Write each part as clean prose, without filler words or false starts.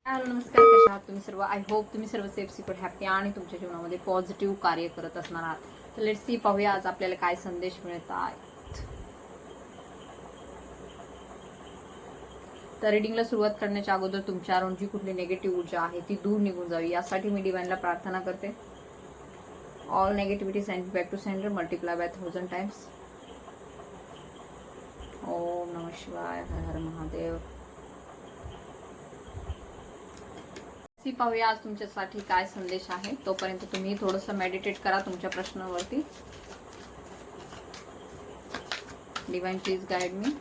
Hello नमस्कार, कशा आहात तुम्ही सर्व? आय होप तुम्ही सर्व सेफ सिक्युअर हॅपी आणि तुमच्या जीवनामध्ये पॉझिटिव्ह कार्य करत असणार आहात. तर लेट्स सी, पाहूया आज आपल्याला काय संदेश मिळत आहेत. तर रिडिंगला सुरुवात करण्याच्या अगोदर तुमच्यावरून जी कुठली निगेटिव्ह ऊर्जा आहे ती दूर निघून जावी यासाठी मी डिवाइनला प्रार्थना करते. All negativity send back to sender, multiply by 1000 times. Om नमः शिवाय, हर हर महादेव. पाहूया आज तुमच्यासाठी काय संदेश आहे. तोपर्यंत तुम्ही थोडंसं मेडिटेट करा तुमच्या प्रश्नावरती. Divine please guide me.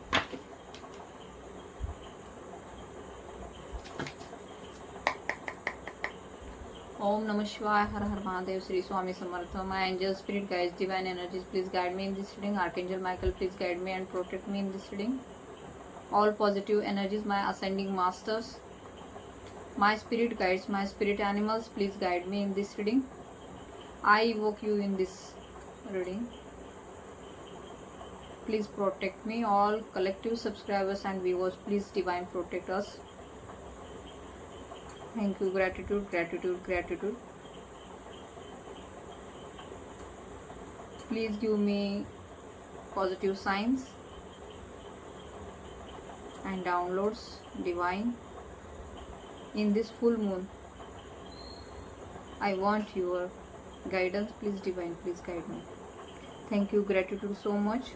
Om नमः शिवाय, Har Har Mahadev, Shri Swami Samarth. My angel spirit guides, divine energies please guide me in this reading. Archangel Michael please guide me and protect me in this reading. All positive energies, my ascending masters, my spirit guides, my spirit animals, please guide me in this reading. I evoke you in this reading. Please protect me. All collective subscribers and viewers, please divine protect us. Thank you. Gratitude, gratitude, gratitude. Please give me positive signs and downloads divine. In this full moon, I want your guidance. Please divine, please guide me. Thank you, gratitude so much.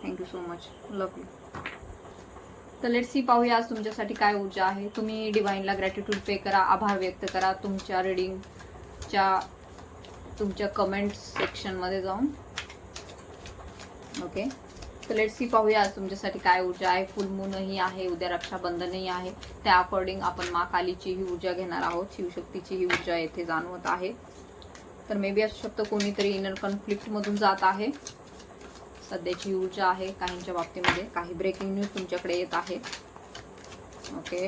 Thank you so much. Love you. तर let's see, पाहूया आज तुमच्यासाठी काय ऊर्जा आहे. तुम्ही डिवाइनला gratitude पे करा, आभार व्यक्त करा तुमच्या रीडिंगच्या तुमच्या कमेंट सेक्शन मध्ये जाऊन. ओके, तर लेट्स सी, पाहूया आज तुमच्यासाठी काय ऊर्जा आहे. फुल मूनही आहे, उद्या रक्षाबंधनही आहे. त्या अकॉर्डिंग आपण मा कालीची ही ऊर्जा घेणार आहोत. शिवशक्तीची ही ऊर्जा येथे जाणवत आहे. तर मे बी असू शकतं कोणीतरी इनर कॉन्फ्लिक्ट मधून जात आहे. सध्याची ऊर्जा आहे काहींच्या बाबतीमध्ये. काही ब्रेकिंग न्यूज तुमच्याकडे येत आहे. ओके,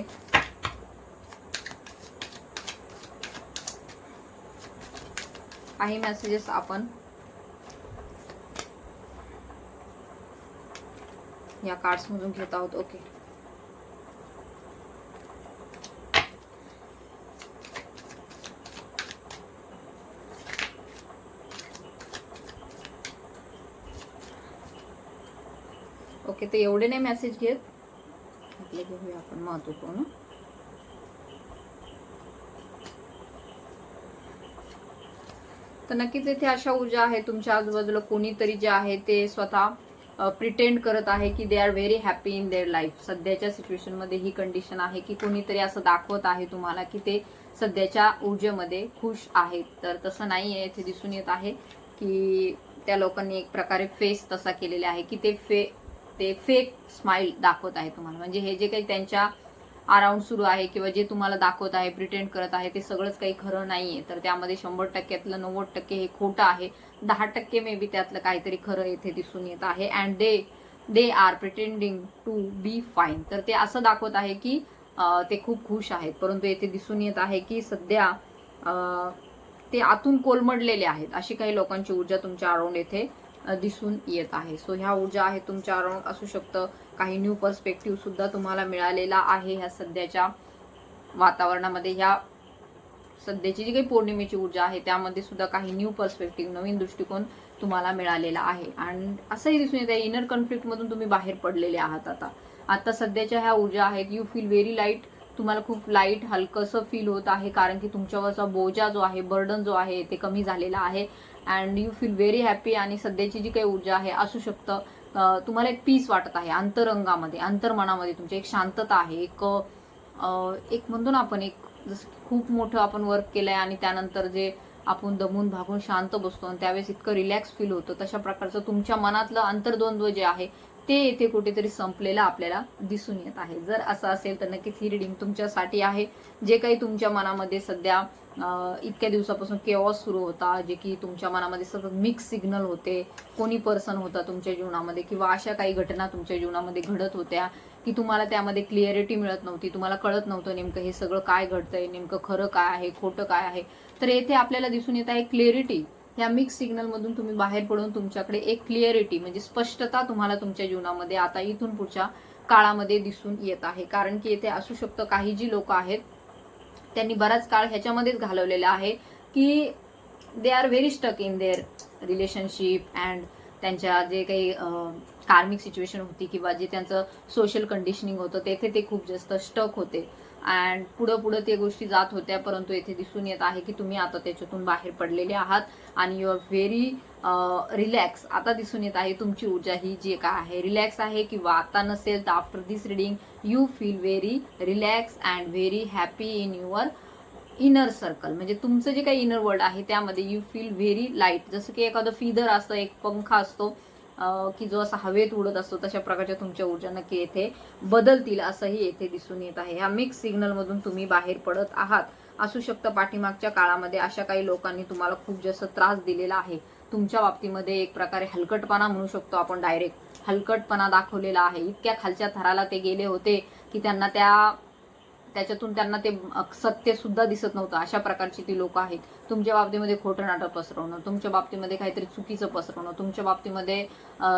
काही मेसेजेस आपण या कार्ड्स मधून घेत आहोत. ओके, ओके, ते एवढे नाही मेसेज घेत आपले, घेऊया आपण महत्वपूर्ण. तर नक्कीच इथे अशा ऊर्जा आहे तुमच्या आजूबाजूला कोणीतरी जे आहे ते स्वतः प्रिटेंड करत आहे की they are very happy in their life. सध्याच्या सिच्युएशन मध्ये ही कंडिशन आहे की कोणीतरी असं दाखवत आहे तुम्हाला की ते सध्याच्या ऊर्जेमध्ये खुश आहेत. तर तसं नाही आहे. इथे दिसून येत आहे की त्या लोकांनी एक प्रकारे फेस तसा केलेला आहे की ते फेक स्माइल दाखवत आहे तुम्हाला. म्हणजे हे जे काही त्यांच्या अराउंड सुरू आहे किंवा जे तुम्हाला दाखवत आहे, प्रिटेंड करत आहे, ते सगळंच काही खरं नाहीये. तर त्यामध्ये 100%तलं 90% हे खोटं आहे. 10% मे बी त्यातलं काहीतरी खरं येथे दिसून येत आहे. And they are pretending to be fine. तर ते असं दाखवत आहे की ते खूप खुश आहेत. परंतु येथे दिसून येत आहे की सध्या ते आतून कोलमडलेले आहेत. अशी काही लोकांची ऊर्जा तुमच्या अराउंड येथे दिसून येत आहे. सो ह्या ऊर्जा आहेत तुमच्या अराउंड. असू शकतं काही न्यू पर्स्पेक्टिव्ह सुद्धा तुम्हाला मिळालेला आहे ह्या सध्याच्या वातावरणामध्ये. ह्या सध्याची जी काही पौर्णिमेची ऊर्जा आहे त्यामध्ये सुद्धा काही न्यू पर्स्पेक्टिव्ह, नवीन दृष्टिकोन तुम्हाला मिळालेला आहे. आणि असंही दिसून येत आहे इनर कॉन्फ्लिक्ट मधून तुम्ही बाहेर पडलेले आहात. आता सध्याच्या ह्या ऊर्जा आहेत. You feel very light. तुम्हाला खूप लाईट, हलकंसं फील होत आहे कारण की तुमच्यावरचा बोजा जो आहे, बर्डन जो आहे ते कमी झालेला आहे. And you feel very happy. आणि सध्याची जी काही ऊर्जा आहे, असू शकतं तुम्हाला एक पीस वाटत आहे अंतरंगामध्ये, अंतर्मनामध्ये तुमची एक शांतता आहे. एक म्हणतो ना आपण, एक जसं खूप मोठं आपण वर्क केलंय आणि त्यानंतर जे आपण दमून भागून शांत बसतो आणि त्यावेळेस इतकं रिलॅक्स फील होतं, तशा प्रकारचं तुमच्या मनातलं अंतर्द्वंद्व जे आहे ते येथे कुठेतरी संपलेलं आपल्याला दिसून येत आहे. जर असं असेल तर नक्कीच ही रिडिंग तुमच्यासाठी आहे. जे काही तुमच्या मनामध्ये सध्या इतक्या दिवसापासून केओस सुरू होता, जे की तुमच्या मनामध्ये सतत मिक्स सिग्नल होते, कोणी पर्सन होता तुमच्या जीवनामध्ये किंवा अशा काही घटना तुमच्या जीवनामध्ये घडत होत्या की तुम्हाला त्यामध्ये क्लिअरिटी मिळत नव्हती, तुम्हाला कळत नव्हतं नेमकं हे सगळं काय घडतंय, नेमकं खरं काय आहे, खोटं काय आहे. तर येथे आपल्याला दिसून येत आहे क्लिअरिटी. ह्या मिक्स सिग्नल मधून तुम्ही बाहेर पडून तुमच्याकडे एक क्लिअरिटी म्हणजे स्पष्टता तुम्हाला तुमच्या जीवनामध्ये आता इथून पुढच्या काळामध्ये दिसून येत आहे. कारण की येथे असू शकतं काही जी लोक आहेत त्यांनी बराच काळ ह्याच्यामध्येच घालवलेला आहे की they are very stuck in their relationship and त्यांच्या जे काही कार्मिक सिच्युएशन होती किंवा जे त्यांचं सोशल कंडिशनिंग होतं तेथे ते खूप जास्त स्टक होते अँड पुढं ते गोष्टी जात होत्या. परंतु येथे दिसून येत आहे की तुम्ही आता त्याच्यातून बाहेर पडलेले आहात आणि यू आर व्हेरी रिलॅक्स. आता दिसून येत आहे तुमची ऊर्जा ही जी काय आहे रिलॅक्स आहे किंवा आता नसेल तर after this reading you feel very relax and very happy in your inner circle. म्हणजे तुमचं जे काही इनर वर्ल्ड आहे त्यामध्ये यू फील व्हेरी लाईट. जसं की एखादं फिदर असतं, एक पंखा असतो की जो असा हवेत उडत असतो, तशा प्रकारच्या तुमच्या ऊर्जा नक्की येथे बदलतील असंही येथे दिसून येत आहे. ह्या मिक्स सिग्नल मधून तुम्ही बाहेर पडत आहात. असू शकतं पाठीमागच्या काळामध्ये अशा काही लोकांनी तुम्हाला खूप जास्त त्रास दिलेला आहे. तुमच्या बाबतीमध्ये एक प्रकारे हलकटपणा म्हणू शकतो आपण, डायरेक्ट हलकटपणा दाखवलेला आहे. इतक्या खालच्या थराला ते गेले होते की त्यांना त्याच्यातून त्यांना ते सत्य सुद्धा दिसत नव्हतं. अशा प्रकारची ती लोक आहेत. तुमच्या बाबतीमध्ये खोटं नाटक पसरवणं, तुमच्या बाबतीमध्ये काहीतरी चुकीचं पसरवणं, तुमच्या बाबतीमध्ये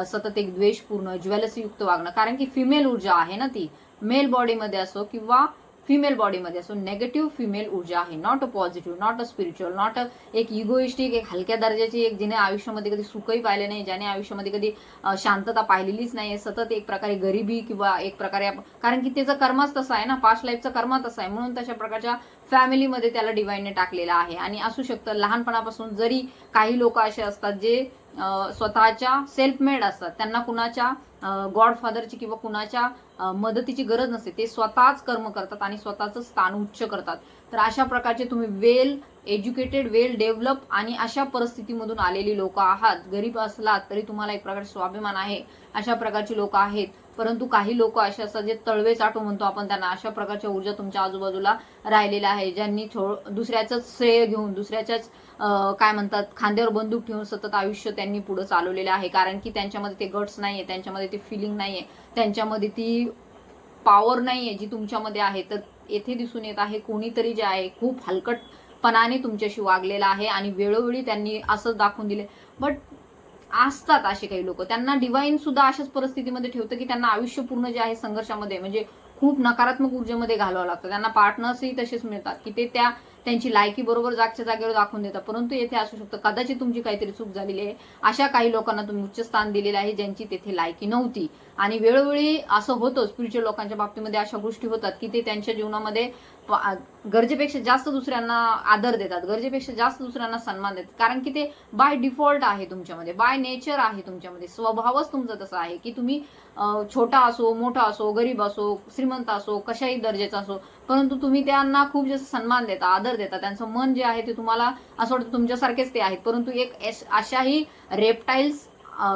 सतत एक द्वेषपूर्ण ज्वेलसीयुक्त वागणं. कारण की फिमेल ऊर्जा आहे ना ती, मेल बॉडीमध्ये असो किंवा फिमेल बॉडीमध्ये असो, नेगेटिव्ह फिमेल ऊर्जा आहे. Not a positive, not a spiritual, not a एक इगोइस्टिक, एक हलक्या दर्जाची, एक जिने आयुष्यामध्ये कधी सुखही पाहिले नाही, ज्याने आयुष्यामध्ये कधी शांतता पाहिलेलीच नाही. सतत एक प्रकारे गरिबी किंवा एक प्रकारे, कारण की त्याचा कर्मच तसा आहे ना, पास्ट लाईफचा कर्म तसा आहे. म्हणून तशा प्रकारच्या फॅमिलीमध्ये त्याला डिवाइनने टाकलेला आहे. आणि असू शकतं लहानपणापासून जरी काही लोक असे असतात जे स्वतःच्या सेल्फ मेड असतात, त्यांना कुणाच्या गॉडफादरची किंवा कुणाच्या मदतीची गरज नसते, ते स्वतःच कर्म करतात आणि स्वतःचं स्थान उच्च करतात. तर अशा प्रकारचे तुम्ही वेल एज्युकेटेड, वेल डेव्हलप आणि अशा परिस्थितीमधून आलेली लोक आहात. गरीब असलात तरी तुम्हाला एक प्रकारचे स्वाभिमान आहे, अशा प्रकारची लोक आहेत. परंतु काही लोक असे असतात जे तळवे चाटू म्हणतो आपण त्यांना, अशा प्रकारच्या ऊर्जा तुमच्या आजूबाजूला राहिलेल्या आहे, ज्यांनी दुसऱ्याचंच श्रेय घेऊन, दुसऱ्याच्याच काय म्हणतात खांद्यावर बंदूक ठेवून सतत आयुष्य त्यांनी पुढे चालवलेले आहे. कारण की त्यांच्यामध्ये ते गट्स नाहीये, त्यांच्यामध्ये ते फिलिंग नाहीये, त्यांच्यामध्ये ती पॉवर नाहीये जी तुमच्यामध्ये आहे. तर येथे दिसून येत आहे कोणीतरी जे आहे खूप हलकटपणाने तुमच्याशी वागलेला आहे आणि वेळोवेळी त्यांनी असंच दाखवून दिले. बट असतात असे काही लोक, त्यांना डिवाइन सुद्धा अशाच परिस्थितीमध्ये ठेवतं की त्यांना आयुष्य पूर्ण जे आहे संघर्षामध्ये, म्हणजे खूप नकारात्मक ऊर्जेमध्ये घालवावं लागतं. त्यांना पार्टनर्सही तसेच मिळतात की ते त्यांची लायकी बरोबर जागच्या जागेवर दाखवून देतात. परंतु येथे असू शकतं कदाचित तुमची काहीतरी चूक झालेली आहे. अशा काही लोकांना तुम्ही उच्च स्थान दिलेलं आहे ज्यांची तेथे लायकी नव्हती. आणि वेळोवेळी असं होतं स्पिरिच्युअल लोकांच्या बाबतीमध्ये, अशा गोष्टी होतात की ते त्यांच्या जीवनामध्ये गरजेपेक्षा जास्त दुसऱ्यांना आदर देतात, गरजेपेक्षा जास्त दुसऱ्यांना सन्मान देतात. कारण की ते बाय डिफॉल्ट आहे तुमच्यामध्ये, बाय नेचर आहे तुमच्यामध्ये, स्वभावच तुमचा तसा आहे की तुम्ही छोटा असो, मोठा असो, गरीब असो, श्रीमंत असो, कशाही दर्जाचा असो, परंतु तुम्ही त्यांना खूप जास्त सन्मान देता, आदर देता. त्यांचं मन जे आहे ते तुम्हाला असं वाटतं तुमच्यासारखेच ते आहेत. परंतु एक अशाही रेप्टाईल्स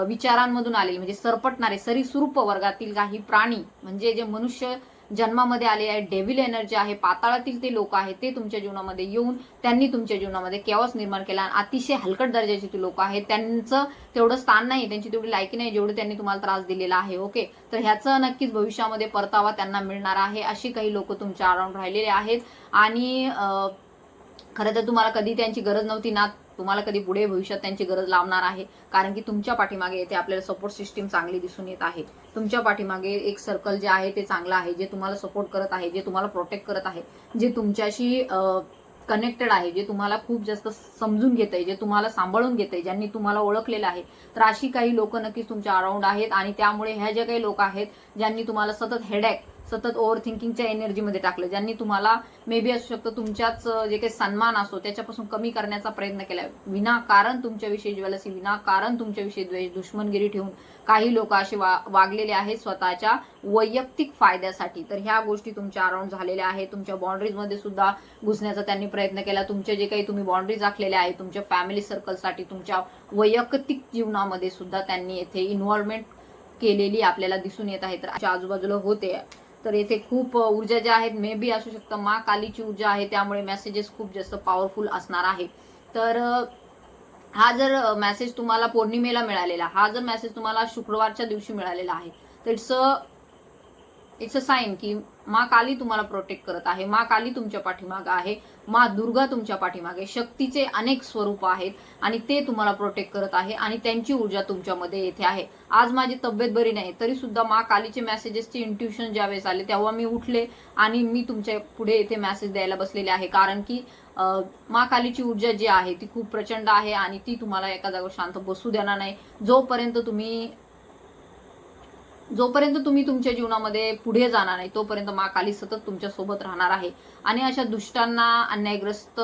विचारांमधून आलेले, म्हणजे सरपटणारे सरीसृप वर्गातील काही प्राणी, म्हणजे जे मनुष्य जन्मामध्ये आले आहे, डेव्हिल एनर्जी आहे, पाताळातील ते लोक आहेत, ते तुमच्या जीवनामध्ये येऊन त्यांनी तुमच्या जीवनामध्ये केओस निर्माण केला. अतिशय हलकट दर्जाची ती लोक आहेत, त्यांचं तेवढं स्थान नाही, त्यांची तेवढी लायकी नाही जेवढं त्यांनी तुम्हाला त्रास दिलेला आहे. ओके, तर ह्याचं नक्कीच भविष्यामध्ये परतावा त्यांना मिळणार आहे. अशी काही लोक तुमच्या अराउंड राहिलेले आहेत. आणि खरं तर तुम्हाला कधी त्यांची गरज नव्हती ना, तुम्हाला कधी पुढे भविष्यात त्यांची गरज लावणार आहे. कारण की तुमच्या पाठीमागे येथे आपल्याला सपोर्ट सिस्टीम चांगली दिसून येत आहे. तुमच्या पाठीमागे एक सर्कल जे आहे ते चांगलं आहे, जे तुम्हाला सपोर्ट करत आहे, जे तुम्हाला प्रोटेक्ट करत आहे, जे तुमच्याशी कनेक्टेड आहे, जे तुम्हाला खूप जास्त समजून घेत आहे, जे तुम्हाला सांभाळून घेत आहे, ज्यांनी तुम्हाला ओळखलेलं आहे. तर अशी काही लोक नक्कीच तुमच्या अराउंड आहेत. आणि त्यामुळे ह्या ज्या काही लोक आहेत ज्यांनी तुम्हाला सतत हेडॅक, सतत ओव्हर थिंकिंगच्या एनर्जीमध्ये टाकलं, ज्यांनी तुम्हाला मे बी असू शकतं तुमच्याच जे काही सन्मान असो त्याच्यापासून कमी करण्याचा प्रयत्न केला, विनाकारण तुमच्याविषयी ज्वेलसी, विनाकारण तुमच्याविषयी द्वेष, दुश्मनगिरी ठेवून काही लोक असे वागलेले आहेत स्वतःच्या वैयक्तिक फायद्यासाठी. तर ह्या गोष्टी तुमच्या अराउंड झालेल्या आहेत. तुमच्या बाउंड्रीजमध्ये सुद्धा घुसण्याचा त्यांनी प्रयत्न केला. तुमचे जे काही तुम्ही बाउंड्रीज आखलेल्या आहेत तुमच्या फॅमिली सर्कलसाठी, तुमच्या वैयक्तिक जीवनामध्ये सुद्धा त्यांनी येथे इन्व्हॉल्वमेंट केलेली आपल्याला दिसून येत आहे. तर आजूबाजूला होते. तर येथे खूप ऊर्जा ज्या आहेत, मे बी असू शकतं मा कालीची ऊर्जा आहे, त्यामुळे मेसेजेस खूप जास्त पॉवरफुल असणार आहे. तर हा जर मेसेज तुम्हाला पौर्णिमेला मिळालेला, हा जर मेसेज तुम्हाला शुक्रवारच्या दिवशी मिळालेला आहे, तर इट्स अ साईन की माँ काली तुम्हाला प्रोटेक्ट करत आहे, माँ काली तुमच्या पाठीमागे आहे, माँ दुर्गा तुमच्या पाठीमागे, शक्तीचे अनेक स्वरूप आहेत आणि ते तुम्हाला प्रोटेक्ट करत आहे आणि त्यांची ऊर्जा तुमच्यामध्ये येथे आहे. आज माझी तब्येत बरी नाही तरी सुद्धा माँ कालीचे मेसेजेसचे इंट्युशन ज्यावेळेस आले तेव्हा मी उठले आणि मी तुमच्या पुढे येथे मेसेज द्यायला बसलेले आहे, कारण की माँ कालीची ऊर्जा जी आहे ती खूप प्रचंड आहे आणि ती तुम्हाला एका जागेवर शांत बसू देणार नाही. जोपर्यंत तुम्ही तुमच्या जीवनामध्ये पुढे जाणार नाही तोपर्यंत माँ काली सतत तुमच्या सोबत राहणार आहे. आणि अशा दुष्टांना, अन्यायग्रस्त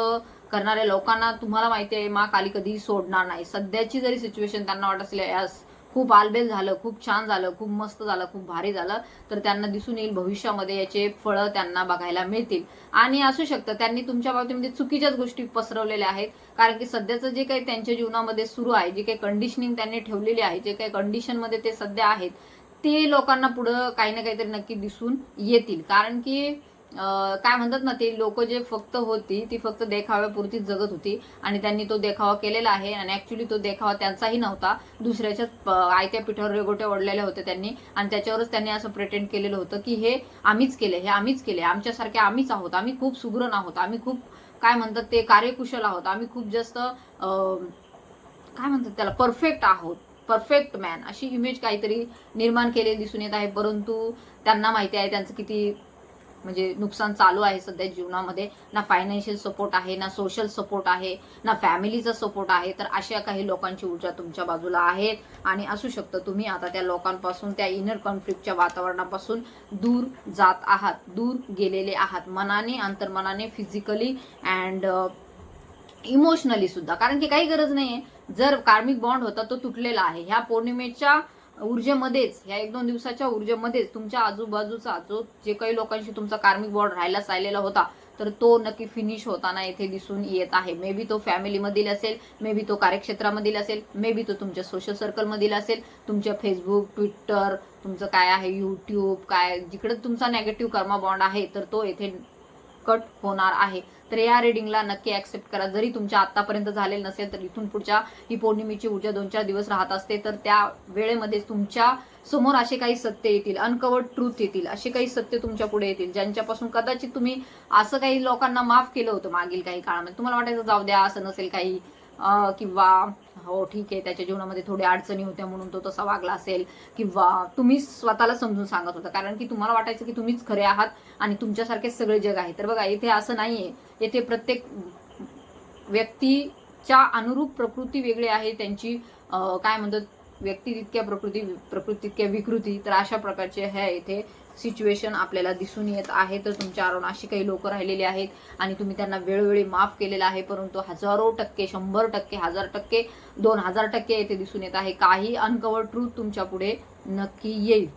करणाऱ्या लोकांना तुम्हाला माहिती आहे माँ काली कधीही सोडणार नाही. सध्याची जरी सिच्युएशन त्यांना वाटत असेल यास खूप आलबेल झालं, खूप छान झालं, खूप मस्त झालं, खूप भारी झालं, तर त्यांना दिसून येईल भविष्यामध्ये याचे फळं त्यांना बघायला मिळतील. आणि असू शकतं त्यांनी तुमच्या बाबतीमध्ये चुकीच्याच गोष्टी पसरवलेल्या आहेत, कारण की सध्याचं जे काही त्यांच्या जीवनामध्ये सुरू आहे, जे काही कंडिशनिंग त्यांनी ठेवलेली आहे, जे काही कंडिशनमध्ये ते सध्या आहेत ते लोकांना पुढं काही ना काहीतरी नक्की दिसून येतील. कारण की काय म्हणतात ना, ते लोक जे फक्त होती ती फक्त देखाव्यापुरतीच जगत होती आणि त्यांनी तो देखावा केलेला आहे आणि ऍक्च्युली तो देखावा त्यांचाही नव्हता, दुसऱ्याच्याच आयत्या पिठावर रेगोट्या ओढलेल्या होत्या त्यांनी आणि त्याच्यावरच त्यांनी असं प्रेटेंड केलेलं होतं की हे आम्हीच केले, हे आम्हीच केले, आमच्यासारखे आम्हीच आहोत, आम्ही खूप सुगरण आहोत, आम्ही खूप काय म्हणतात ते कार्यकुशल आहोत, आम्ही खूप जास्त काय म्हणतात त्याला परफेक्ट आहोत, परफेक्ट मॅन, अशी इमेज काहीतरी निर्माण केलेली दिसून येत आहे. परंतु त्यांना माहिती आहे त्यांचं किती म्हणजे नुकसान चालू आहे सध्या जीवनामध्ये. ना फायनान्शियल सपोर्ट आहे, ना सोशल सपोर्ट आहे, ना फॅमिलीचा सपोर्ट आहे. तर अशा काही लोकांची ऊर्जा तुमच्या बाजूला आहेत आणि असू शकतं तुम्ही आता त्या लोकांपासून, त्या इनर कॉन्फ्लिक्टच्या वातावरणापासून दूर जात आहात, दूर गेलेले आहात, मनाने, अंतर्मनाने, फिजिकली अँड इमोशनली सुद्धा. कारण की काही गरज नाहीये, जर कार्मिक बॉन्ड होता तो तुटलेला आहे. ह्या पौर्णिमेच्या ऊर्जेमध्येच, ह्या 1-2 दिवसाच्या ऊर्जेमध्येच तुमच्या आजूबाजूचा जे काही लोकांशी तुमचा कार्मिक बॉन्ड राहिलेला होता तर तो नक्की फिनिश होताना येथे दिसून येत आहे. मे बी तो फॅमिलीमधील असेल, मे बी तो कार्यक्षेत्रामधील असेल, मे बी तो तुमच्या सोशल सर्कलमधील असेल, तुमच्या फेसबुक, ट्विटर, तुमचं काय आहे यूट्यूब, काय जिकडे तुमचा नेगेटिव्ह कर्मा बॉन्ड आहे तर तो येथे कट होणार आहे. तर या रिडिंगला नक्की ऍक्सेप्ट करा. जरी तुमच्या आतापर्यंत झालेलं नसेल तर इथून पुढच्या ही पौर्णिमेची ऊर्जा 2-4 दिवस राहत असते, तर त्या वेळेमध्ये तुमच्या समोर असे काही सत्य येतील, अनकवर्ड ट्रूथ येतील, असे काही सत्य तुमच्या पुढे येतील ज्यांच्यापासून कदाचित तुम्ही असं काही लोकांना माफ केलं होतं मागील काही काळामध्ये. तुम्हाला वाटायचं जाऊ द्या, असं नसेल काही, किंवा हो ठीक आहे त्याच्या जीवनामध्ये थोड्या अडचणी होत्या म्हणून तो तसा वागला असेल, किंवा तुम्ही स्वतःला समजून सांगत होता कारण की तुम्हाला वाटायचं की तुम्हीच खरे आहात आणि तुमच्यासारखे सगळे जग आहे. तर बघा इथे असं नाहीये, येथे प्रत्येक व्यक्तीच्या अनुरूप प्रकृती वेगळी आहे, त्यांची काय म्हणतात, व्यक्ती तितक्या प्रकृती तितक्या विकृती. तर अशा प्रकारचे हे इथे सिच्युएशन आपल्याला दिसून येत आहे. तर तुमच्या अराउंड अशी काही लोक राहिलेली आहेत आणि तुम्ही त्यांना वेळोवेळी माफ केलेलं आहे, परंतु 1000%, 100%, 1000%, 2000% येथे दिसून येत आहे काही अनकवर्ड ट्रूथ तुमच्या पुढे नक्की येईल.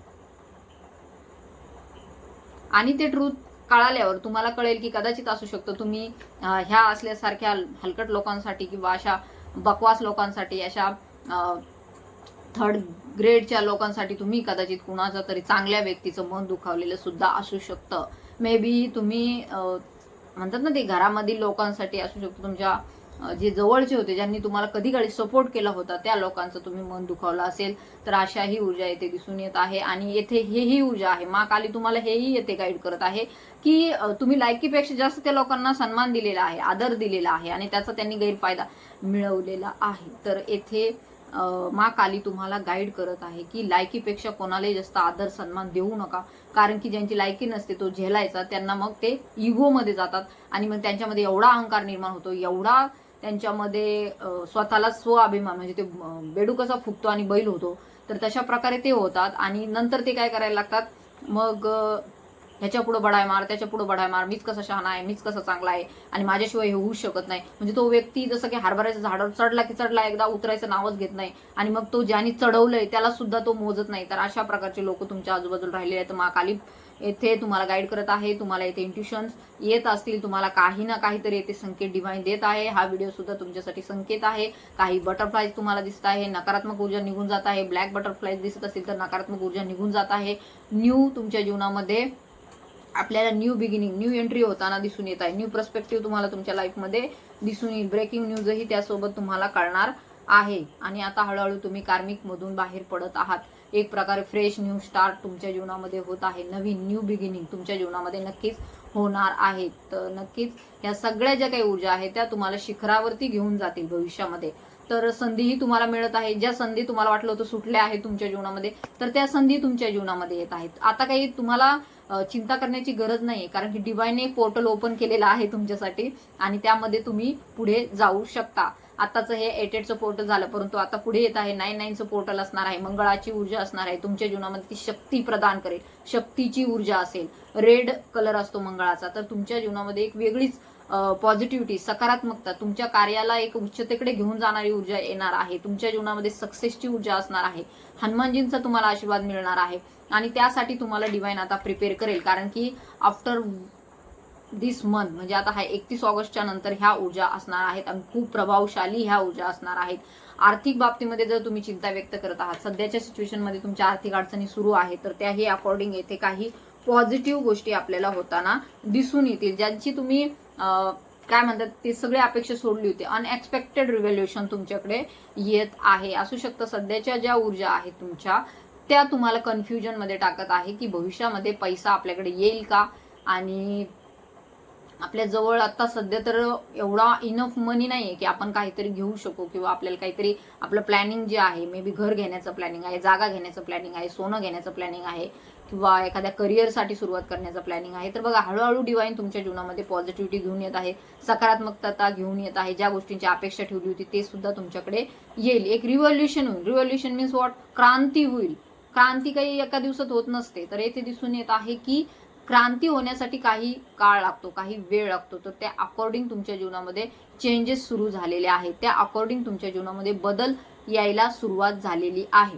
आणि ते ट्रूथ कळाल्यावर तुम्हाला कळेल की कदाचित असू शकतं तुम्ही ह्या असल्यासारख्या हलकट लोकांसाठी किंवा अशा बकवास लोकांसाठी, अशा थर्ड ग्रेडच्या लोकांसाठी तुम्ही कदाचित कुणाचं तरी चांगल्या व्यक्तीचं मन दुखावलेलं सुद्धा असू शकतं. मे बी तुम्ही म्हणतात ना ते घरामधील लोकांसाठी असू शकतं, तुमच्या जे जवळचे होते ज्यांनी तुम्हाला कधी काळी सपोर्ट केला होता त्या लोकांचं तुम्ही मन दुखावलं असेल. तर अशा ही ऊर्जा येथे दिसून येत आहे आणि येथे हेही ऊर्जा आहे, माँ काली तुम्हाला हेही येथे गाईड करत आहे की तुम्ही लायकीपेक्षा जास्त त्या लोकांना सन्मान दिलेला आहे, आदर दिलेला आहे आणि त्याचा त्यांनी गैरफायदा मिळवलेला आहे. तर येथे माँ काली तुम्हाला गाईड करत आहे की लायकीपेक्षा कोणालाही जास्त आदर सन्मान देऊ नका, कारण की ज्यांची लायकी नसते तो झेलायचा, त्यांना मग ते इगोमध्ये जातात आणि मग त्यांच्यामध्ये एवढा अहंकार निर्माण होतो, एवढा त्यांच्यामध्ये स्वतःला स्वाभिमान, म्हणजे ते बेडू कसा फुगतो आणि बैल होतो तर तशा प्रकारे ते होतात आणि नंतर ते काय करायला लागतात, मग ह्याच्या पुढे बढाय मार, त्याच्या पुढे बढाय मार, मीच कसा शहाणा आहे, मीच कसा चांगला आहे आणि माझ्याशिवाय हे होऊच शकत नाही. म्हणजे तो व्यक्ती जसं की हरभऱ्याच्या झाडावर चढला की चढला, एकदा उतरायचं नावच घेत नाही आणि मग तो ज्याने चढवलंय त्याला सुद्धा तो मोजत नाही. तर अशा प्रकारचे लोक तुमच्या आजूबाजूला राहिलेले आहेत. माँ काली येथे तुम्हाला गाईड करत आहे, तुम्हाला येथे इंट्युशन्स येत असतील, तुम्हाला काही ना काहीतरी येथे संकेत डिवाइन देत आहे. हा व्हिडिओ सुद्धा तुमच्यासाठी संकेत आहे. काही बटरफ्लाईज तुम्हाला दिसत आहे, नकारात्मक ऊर्जा निघून जात आहे. ब्लॅक बटरफ्लाईज दिसत असतील तर नकारात्मक ऊर्जा निघून जात आहे. न्यू तुमच्या जीवनामध्ये आपल्याला न्यू बिगिनिंग, न्यू एंट्री होताना दिसून येत आहे. न्यू पर्स्पेक्टिव्ह तुम्हाला तुमच्या लाईफमध्ये दिसून येईल. ब्रेकिंग न्यूजही त्यासोबत तुम्हाला कळणार आहे आणि आता हळूहळू तुम्ही कार्मिक मधून बाहेर पडत आहात. एक प्रकारे फ्रेश न्यू स्टार्ट तुमच्या जीवनामध्ये होत आहे. नवीन न्यू बिगिनिंग तुमच्या जीवनामध्ये नक्कीच होणार आहे. तर नक्कीच या सगळ्या ज्या काही ऊर्जा आहेत त्या तुम्हाला शिखरावरती घेऊन जातील भविष्यामध्ये. तर संधीही तुम्हाला मिळत आहे. ज्या संधी तुम्हाला वाटलं होतं सुटल्या आहेत तुमच्या जीवनामध्ये, तर त्या संधी तुमच्या जीवनामध्ये येत आहेत. आता काही तुम्हाला चिंता करण्याची गरज नाही, कारण की डिवाइनने एक पोर्टल ओपन केलेला आहे तुमच्यासाठी आणि त्यामध्ये तुम्ही पुढे जाऊ शकता. आताचं हे 88चं पोर्टल झालं, परंतु आता पुढे येत आहे 99चं पोर्टल असणार आहे. मंगळाची ऊर्जा असणार आहे तुमच्या जीवनामध्ये, ती शक्ती प्रदान करेल. शक्तीची ऊर्जा असेल. रेड कलर असतो मंगळाचा, तर तुमच्या जीवनामध्ये एक वेगळीच पॉझिटिव्हिटी, सकारात्मकता, तुमच्या कार्याला एक उच्चतेकडे घेऊन जाणारी ऊर्जा येणार आहे. तुमच्या जीवनामध्ये सक्सेसची ऊर्जा असणार आहे. हनुमानजींचा तुम्हाला आशीर्वाद मिळणार आहे आणि त्यासाठी तुम्हाला डिवाइन आता प्रिपेअर करेल, कारण की आफ्टर दिस मंथ म्हणजे आता हा 31 ऑगस्टच्या नंतर ह्या ऊर्जा असणार आहेत आणि खूप प्रभावशाली ह्या ऊर्जा असणार आहेत. आर्थिक बाबतीमध्ये जर तुम्ही चिंता व्यक्त करत आहात, सध्याच्या सिच्युएशनमध्ये तुमच्या आर्थिक अडचणी सुरू आहेत, तर त्याही अकॉर्डिंग येथे काही पॉझिटिव्ह गोष्टी आपल्याला होताना दिसून येतील, ज्यांची तुम्ही काय म्हणतात ते सगळे अपेक्षा सोडली होती. अनएक्सपेक्टेड रिव्हॉल्युशन तुमच्याकडे येत आहे. असू शकतं सध्याच्या ज्या ऊर्जा आहेत तुमच्या त्या तुम्हाला कन्फ्युजन मध्ये टाकत आहे की भविष्यामध्ये पैसा आपल्याकडे येईल का, आणि आपल्या जवळ आता सध्या तर एवढा इनफ मनी नाहीये की आपण काहीतरी घेऊ शकू, किंवा आपल्याला काहीतरी आपलं प्लॅनिंग जे आहे, मे बी घर घेण्याचं प्लॅनिंग आहे, जागा घेण्याचं प्लॅनिंग आहे, सोनं घेण्याचं प्लॅनिंग आहे, किंवा एखाद्या करिअरसाठी सुरुवात करण्याचं प्लॅनिंग आहे. तर बघा हळूहळू डिवाइन तुमच्या जीवनामध्ये पॉझिटिव्हिटी घेऊन येत आहे, सकारात्मकता घेऊन येत आहे. ज्या गोष्टींची अपेक्षा ठेवली होती ते सुद्धा तुमच्याकडे येईल. एक रिव्हॉल्युशन होईल. रिव्हॉल्युशन मीन्स व्हॉट, क्रांती होईल. क्रांती काही एका दिवसात होत नसते, तर येथे दिसून येत आहे की क्रांती होण्यासाठी काही काळ लागतो, काही वेळ लागतो. तर त्या अकॉर्डिंग तुमच्या जीवनामध्ये चेंजेस सुरू झालेले आहेत, त्या अकॉर्डिंग तुमच्या जीवनामध्ये बदल यायला सुरुवात झालेली आहे.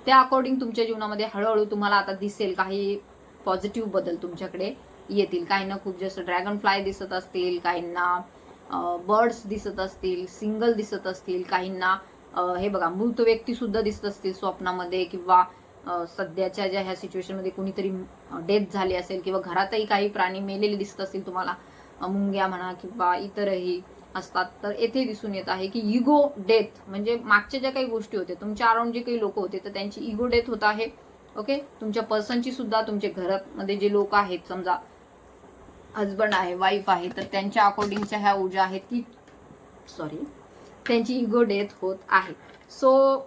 त्या अकॉर्डिंग तुमच्या जीवनामध्ये हळूहळू तुम्हाला आता दिसेल काही पॉझिटिव्ह बदल तुमच्याकडे येतील. काहींना खूप जास्त ड्रॅगन फ्लाय दिसत असतील, काहींना बर्ड्स दिसत असतील, सिंगल दिसत असतील, काहींना हे बघा मृत व्यक्ती सुद्धा दिसत असतील स्वप्नामध्ये, किंवा सध्याच्या ज्या ह्या सिच्युएशनमध्ये कुणीतरी डेथ झाली असेल, किंवा घरातही काही प्राणी मेलेले दिसत असतील तुम्हाला, मुंग्या म्हणा किंवा इतरही असतात. तर येथे दिसून येत आहे की इगो डेथ, म्हणजे मागच्या ज्या काही गोष्टी होत्या, तुमच्या अराउंड जे काही लोक होते तर त्यांची इगो डेथ होत आहे. ओके, तुमच्या पर्सनची सुद्धा, तुमच्या घरामध्ये जे लोक आहेत, समजा हजबंड आहे, वाईफ आहे, तर त्यांच्या अकॉर्डिंगच्या ह्या ऊर्जा आहेत की त्यांची इगो डेथ होत आहे. So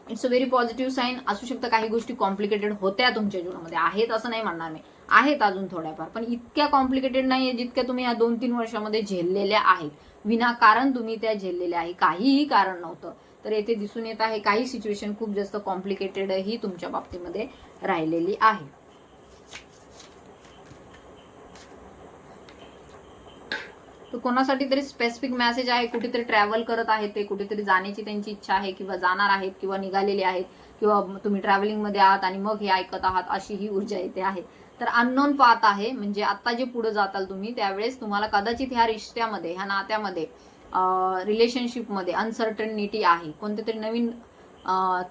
it's a very positive sign. असू शकतं काही गोष्टी कॉम्प्लिकेटेड होत्या तुमच्या जीवनामध्ये, आहेत असं नाही म्हणणार मी, आहेत अजून थोड्याफार, पण इतक्या कॉम्प्लिकेटेड नाहीये जितक्या तुम्ही या 2-3 वर्षामध्ये झेललेल्या आहेत. विनाकारण तुम्ही त्या झेललेल्या आहे, काहीही कारण नव्हतं. तर येथे दिसून येत आहे काही सिच्युएशन खूप जास्त कॉम्प्लिकेटेड ही तुमच्या बाबतीमध्ये राहिलेली आहे. तर कोणासाठी तरी स्पेसिफिक मेसेज आहे, कुठेतरी ट्रॅव्हल करत आहेत ते, कुठेतरी जाण्याची त्यांची इच्छा आहे, किंवा जाणार आहेत, किंवा निघालेले आहेत, किंवा तुम्ही ट्रॅव्हलिंग मध्ये आहात आणि मग हे ऐकत आहात, अशी ही ऊर्जा येते आहे. तर अननोन पाथ आहे, म्हणजे आता जे पुढे जाताल तुम्ही त्यावेळेस तुम्हाला कदाचित ह्या रिश्त्यामध्ये, ह्या नात्यामध्ये, रिलेशनशिपमध्ये अनसर्टनिटी आहे. कोणते तरी नवीन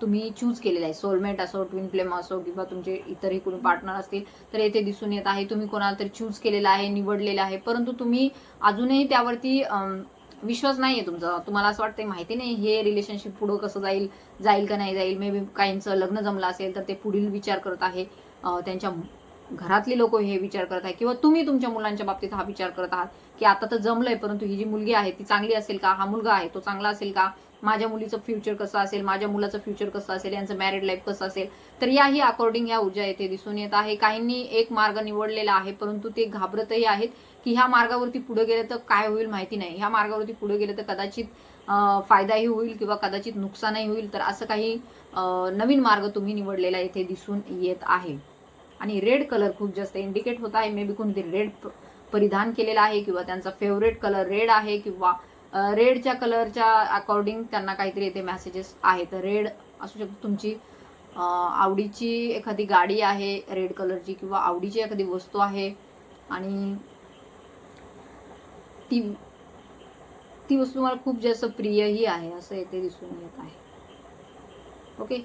तुम्ही चूज केलेलं आहे, सोलमेट असो, ट्विन फ्लेम असो, किंवा तुमचे इतरही कोणी पार्टनर असतील, तर येथे दिसून येत आहे तुम्ही कोणाला तरी चूज केलेलं आहे, निवडलेलं आहे, परंतु तुम्ही अजूनही त्यावरती विश्वास नाहीये तुमचा. तुम्हाला असं वाटतंय माहिती नाही हे रिलेशनशिप पुढं कसं जाईल का नाही जाईल. मे बी काहींचं लग्न जमलं असेल तर ते पुढील विचार करत आहे, त्यांच्या घरातले लोक हे विचार करत आहे, किंवा तुम्ही तुमच्या मुलांच्या बाबतीत हा विचार करत आहात की आता तर जमलंय, परंतु ही जी मुलगी आहे ती चांगली असेल का, हा मुलगा आहे तो चांगला असेल का, माझ्या मुलीचं फ्युचर कसं असेल, माझ्या मुलाचं फ्युचर कसं असेल, यांचं मॅरिड लाईफ कसं असेल. तर याही अकॉर्डिंग ह्या ऊर्जा येथे दिसून येत आहे. काहींनी एक मार्ग निवडलेला आहे, परंतु ते घाबरतही आहेत की ह्या मार्गावरती पुढे गेले तर काय होईल माहिती नाही, ह्या मार्गावरती पुढे गेले तर कदाचित फायदाही होईल किंवा कदाचित नुकसानही होईल. तर असं काही नवीन मार्ग तुम्ही निवडलेला येथे दिसून येत आहे. आणि रेड कलर खूप जास्त इंडिकेट होत आहे. मे बी कोणतरी रेड परिधान केलेला आहे, किंवा त्यांचा फेवरेट कलर रेड आहे, किंवा रेडच्या कलरच्या अकॉर्डिंग त्यांना काहीतरी येथे मेसेजेस आहेत. रेड असू शकतो तुमची आवडीची एखादी गाडी आहे रेड कलरची, किंवा आवडीची एखादी वस्तू आहे आणि ती वस्तू तुम्हाला खूप जास्त प्रियही आहे असं येथे दिसून येत आहे. ओके,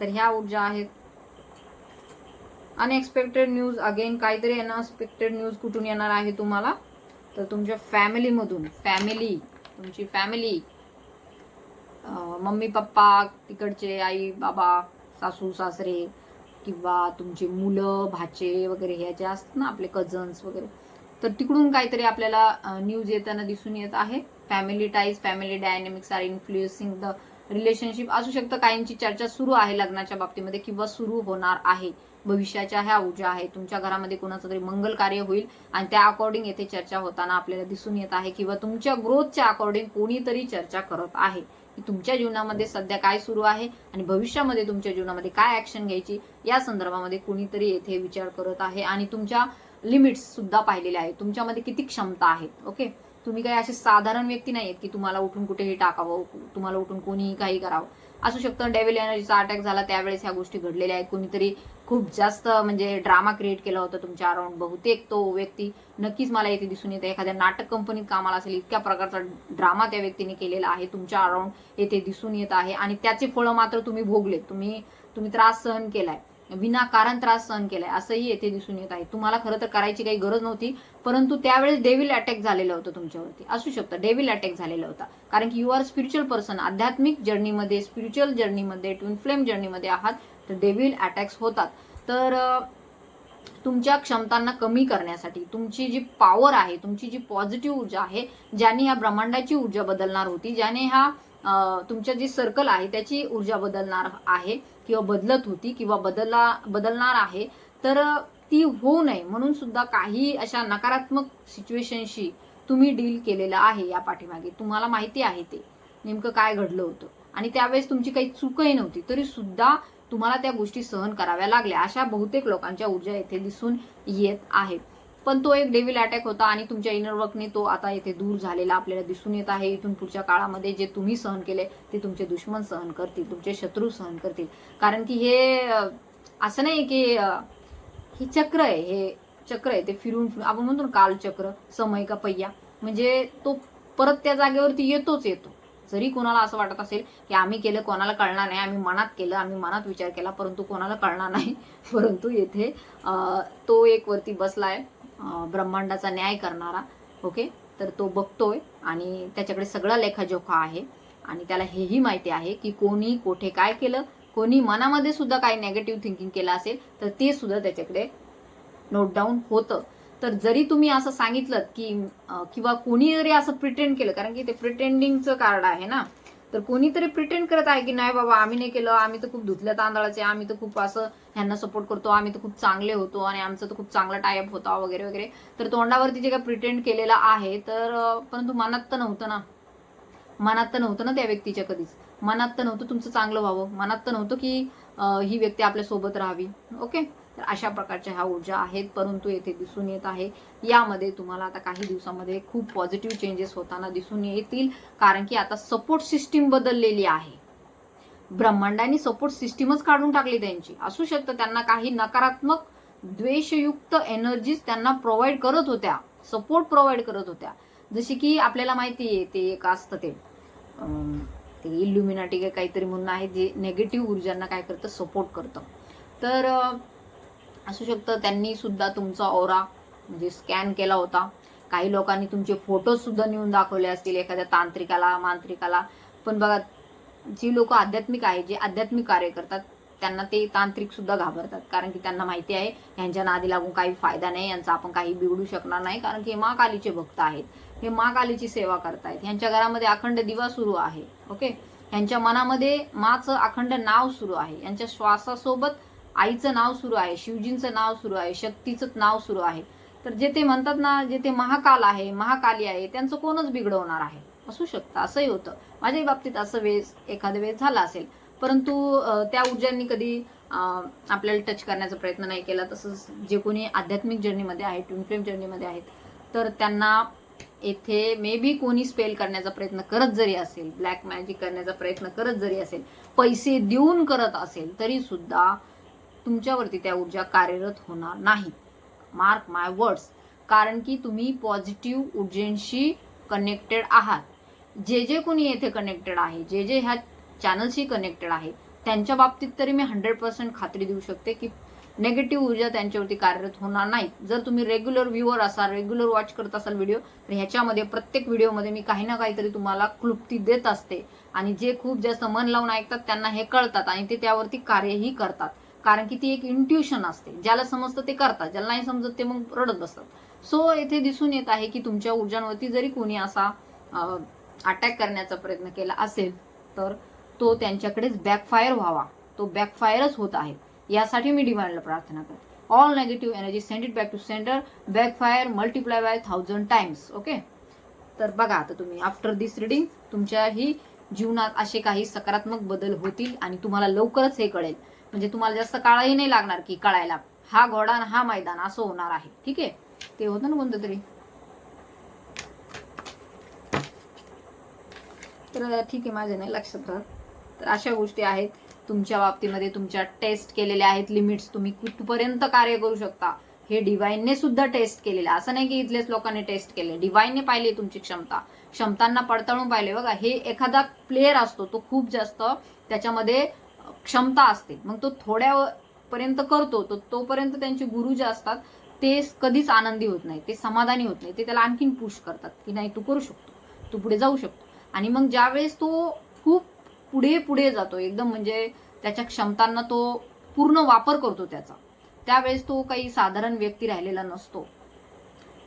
तर ह्या ऊर्जा आहेत. अनएक्सपेक्टेड न्यूज, अगेन काहीतरी अनएक्सपेक्टेड न्यूज कुठून येणार आहे तुम्हाला, तर तुमच्या फॅमिलीमधून, तुमची फॅमिली मम्मी पप्पा तिकडचे, आई बाबा, सासू सासरे किंवा तुमचे मुलं भाचे वगैरे हे जे असतात ना आपले कझन्स वगैरे, तर तिकडून काहीतरी आपल्याला न्यूज येताना दिसून येत आहे. Family ties, family dynamics are influencing the relationship असू शकतं. काहींची चर्चा सुरू आहे लग्नाच्या बाबतीमध्ये किंवा सुरू होणार आहे. भविष्याच्या ह्या ऊर्जा आहे. तुमच्या घरामध्ये कोणाचं तरी मंगल कार्य होईल आणि त्या अकॉर्डिंग येथे चर्चा होताना आपल्याला दिसून येत आहे. किंवा तुमच्या ग्रोथच्या अकॉर्डिंग कोणीतरी चर्चा करत आहे की तुमच्या जीवनामध्ये सध्या काय सुरू आहे आणि भविष्यामध्ये तुमच्या जीवनामध्ये काय ऍक्शन घ्यायची या संदर्भामध्ये कोणीतरी येथे विचार करत आहे. आणि तुमच्या लिमिट्स सुद्धा पाहिलेल्या आहेत. तुमच्यामध्ये किती क्षमता आहेत. ओके, तुम्ही काही असे साधारण व्यक्ती नाहीत की तुम्हाला उठून कुठेही टाकावं, तुम्हाला उठून कोणीही काही करावं. असू शकतं डेव्हिल एनर्जीचा अटॅक झाला त्यावेळेस ह्या गोष्टी घडलेल्या आहेत. कोणीतरी खूप जास्त म्हणजे ड्रामा क्रिएट केला होता तुमच्या अराउंड. बहुतेक तो व्यक्ती नक्कीच मला येथे दिसून येते एखाद्या नाटक कंपनीत कामाला असेल. इतक्या प्रकारचा ड्रामा त्या व्यक्तीने केलेला आहे तुमच्या अराउंड येथे दिसून येत आहे. आणि त्याचे फळं मात्र तुम्ही भोगले. तुम्ही त्रास सहन केलाय, विनाकारण त्रास सहन केलाय असंही येथे दिसून येत आहे. तुम्हाला खरं तर करायची काही गरज नव्हती, परंतु त्यावेळेस डेव्हिल अटॅक झालेलं होतं तुमच्यावरती. असू शकतं डेव्हिल अटॅक झालेला होता, कारण की यू आर स्पिरिच्युअल पर्सन. आध्यात्मिक जर्नीमध्ये, स्पिरिच्युअल जर्नीमध्ये, ट्विन फ्लेम जर्नीमध्ये आहात तर डेव्हिल अटॅक्स होतात. तर तुमच्या क्षमतांना कमी करण्यासाठी तुमची जी पॉवर आहे, तुमची जी पॉझिटिव्ह ऊर्जा आहे, ज्याने ह्या ब्रह्मांडाची ऊर्जा बदलणार होती, ज्याने ह्या तुमच्या जी सर्कल आहे त्याची ऊर्जा बदलणार आहे किंवा बदलत होती किंवा बदलणार आहे, तर ती होऊ नये म्हणून सुद्धा काही अशा नकारात्मक सिच्युएशनशी तुम्ही डील केलेलं आहे या पाठीमागे. तुम्हाला माहिती आहे ते नेमकं काय घडलं होतं आणि त्यावेळेस तुमची काही चूकही नव्हती, तरी सुद्धा तुम्हाला त्या गोष्टी सहन कराव्या लागल्या. अशा बहुतेक लोकांच्या ऊर्जा येथे दिसून येत आहेत. पण तो एक डेव्हिल अटॅक होता आणि तुमच्या इनर वर्कने तो आता येथे दूर झालेला आपल्याला दिसून येत आहे. इथून पुढच्या काळामध्ये जे तुम्ही सहन केले ते तुमचे दुश्मन सहन करतील, तुमचे शत्रू सहन करतील. कारण की हे असं नाही की हे चक्र आहे, हे चक्र आहे ते फिरून आपण म्हणतो ना कालचक्र, समय का पहिया, म्हणजे तो परत त्या जागेवरती येतोच येतो. जरी कोणाला असं वाटत असेल की आम्ही केलं कोणाला कळणार नाही, आम्ही मनात केलं, आम्ही मनात विचार केला, परंतु कोणाला कळणार नाही. परंतु येथे तो एक वरती बसलाय ब्रह्मांडाचा न्याय करणारा. ओके, तर तो बघतोय आणि त्याच्याकडे सगळा लेखाजोखा आहे आणि त्याला हेही माहिती आहे की कोणी कोठे काय केलं, कोणी मनामध्ये सुद्धा काही नेगेटिव्ह थिंकिंग केलं असेल तर ते सुद्धा त्याच्याकडे नोट डाऊन होतं. तर जरी तुम्ही असं सांगितलं की किंवा कोणी जरी असं प्रिटेंड केलं, कारण की ते प्रिटेंडिंगचं कार्ड आहे ना, तर कोणीतरी प्रिटेंड करत आहे की नाही बाबा आम्ही नाही केलं, आम्ही तर खूप धुतल्या तांदळाचे, आम्ही तर खूप असं ह्यांना सपोर्ट करतो, आम्ही तर खूप चांगले होतो आणि आमचं तर खूप चांगला टायअप होता वगैरे वगैरे. तर तोंडावरती जे काही प्रिटेंड केलेलं आहे तर परंतु मनात तर नव्हतं ना, मनात तर नव्हतं ना त्या व्यक्तीच्या कधीच. मनात तर नव्हतं तुमचं चांगलं व्हावं, मनात तर नव्हतं की ही व्यक्ती आपल्या सोबत राहावी. ओके, तर अशा प्रकारच्या ह्या ऊर्जा आहेत. परंतु येथे दिसून येत आहे यामध्ये तुम्हाला आता काही दिवसामध्ये खूप पॉझिटिव्ह चेंजेस होताना दिसून येतील, कारण की आता सपोर्ट सिस्टीम बदललेली आहे. ब्रह्मांडाने सपोर्ट सिस्टीमच काढून टाकली त्यांची. असू शकतं त्यांना काही नकारात्मक द्वेषयुक्त एनर्जीज त्यांना प्रोव्हाइड करत होत्या, सपोर्ट प्रोव्हाइड करत होत्या. जशी की आपल्याला माहिती आहे ते एक असतं ते इल्युमिनाटी काहीतरी म्हणून आहे जे नेगेटिव्ह ऊर्जांना काय करतं, सपोर्ट करतं. तर असू शकतं त्यांनी सुद्धा तुमचा ऑरा म्हणजे स्कॅन केला होता. काही लोकांनी तुमचे फोटोज सुद्धा नेऊन दाखवले असतील एखाद्या तांत्रिकाला, मांत्रिकाला. पण बघा, जी लोक आध्यात्मिक आहेत, जे आध्यात्मिक कार्य करतात, त्यांना ते तांत्रिक सुद्धा घाबरतात, कारण की त्यांना माहिती आहे यांच्या नादी लागून काही फायदा नाही, यांचा आपण काही बिघडू शकणार नाही, कारण की हे माँ कालीचे भक्त आहेत, हे माँ कालीची सेवा करतायत, यांच्या घरामध्ये अखंड दिवा सुरू आहे. ओके, यांच्या मनामध्ये माचं अखंड नाव सुरू आहे, यांच्या श्वासासोबत आईचं नाव सुरू आहे, शिवजींचं नाव सुरू आहे, शक्तीचं नाव सुरू आहे. तर जे ते म्हणतात ना, जे ते महाकाल आहे, महाकाली आहे, त्यांचं कोणच बिघडवणार आहे. असू शकतं, असंही होतं. माझ्याही बाबतीत असं एखाद्या वेळेस झाला असेल, परंतु त्या ऊर्जांनी कधी आपल्याला टच करण्याचा प्रयत्न नाही केला. तसंच जे कोणी आध्यात्मिक जर्नीमध्ये आहेत, ट्विन फ्लेम जर्नीमध्ये आहेत, तर त्यांना येथे मे बी कोणी स्पेल करण्याचा प्रयत्न करत जरी असेल, ब्लॅक मॅजिक करण्याचा प्रयत्न करत जरी असेल, पैसे देऊन करत असेल, तरी सुद्धा तुमच्यावरती त्या ऊर्जा कार्यरत होणार नाही. मार्क माय वर्ड्स. कारण की तुम्ही पॉझिटिव्ह ऊर्जेशी कनेक्टेड आहात. जे जे कोणी येथे कनेक्टेड आहे, जे जे ह्या चॅनलशी कनेक्टेड आहे, त्यांच्या बाबतीत तरी मी 100% खात्री देऊ शकते की नेगेटिव्ह ऊर्जा त्यांच्यावरती कार्यरत होणार नाही. जर तुम्ही रेग्युलर व्ह्यूअर असाल, रेग्युलर वॉच करत असाल व्हिडिओ, तर ह्याच्यामध्ये प्रत्येक व्हिडिओमध्ये मी काही ना काहीतरी तुम्हाला क्लुप्ती देत असते. आणि जे खूप जास्त मन लावून ऐकतात त्यांना हे कळतात आणि ते त्यावरती कार्यही करतात. कारण की ती एक इंट्युशन असते. ज्याला समजतं ते करतात, ज्याला नाही समजत ते मग रडत बसतात. सो येथे दिसून येत आहे की तुमच्या ऊर्जांवरती जरी कोणी असा अटॅक करण्याचा प्रयत्न केला असेल तर तो त्यांच्याकडेच बॅकफायर व्हावा. तो बॅकफायरच होत आहे. यासाठी मी डिवाइनला प्रार्थना करते. All negative energy send it back to center, backfire multiply by 1000 times. Okay. तर बघा आता तुम्ही आफ्टर दिस रिडिंग तुमच्याही जीवनात असे काही सकारात्मक बदल होतील आणि तुम्हाला लवकरच हे कळेल. म्हणजे तुम्हाला जास्त काळही नाही लागणार की कळायला हा घोडा आणि हा मैदान असं होणार आहे. ठीक आहे. ते होतं ना कोणतं तरी. तर ठीक आहे, माझ्या नाही लक्षात राहत. तर अशा गोष्टी आहेत तुमच्या बाबतीमध्ये. तुमच्या टेस्ट केलेल्या आहेत लिमिट्स. तुम्ही कुठपर्यंत कार्य करू शकता हे डिवाइनने सुद्धा टेस्ट केलेलं. असं नाही की इथलेच लोकांनी टेस्ट केले. डिवाइनने पाहिली तुमची क्षमतांना पडताळून पाहिले. बघा, हे एखादा प्लेयर असतो तो खूप जास्त त्याच्यामध्ये क्षमता असते, मग तो थोड्यापर्यंत करतो, तोपर्यंत त्यांचे गुरु जे असतात ते कधीच आनंदी होत नाही, ते समाधानी होत नाही. ते त्याला आणखीन पुश करतात की नाही तू करू शकतो, तू पुढे जाऊ शकतो. आणि मग ज्यावेळेस तो खूप पुढे पुढे जातो एकदम, म्हणजे त्याच्या क्षमतांना तो पूर्ण वापर करतो त्याचा, त्यावेळेस तो काही साधारण व्यक्ती राहिलेला नसतो.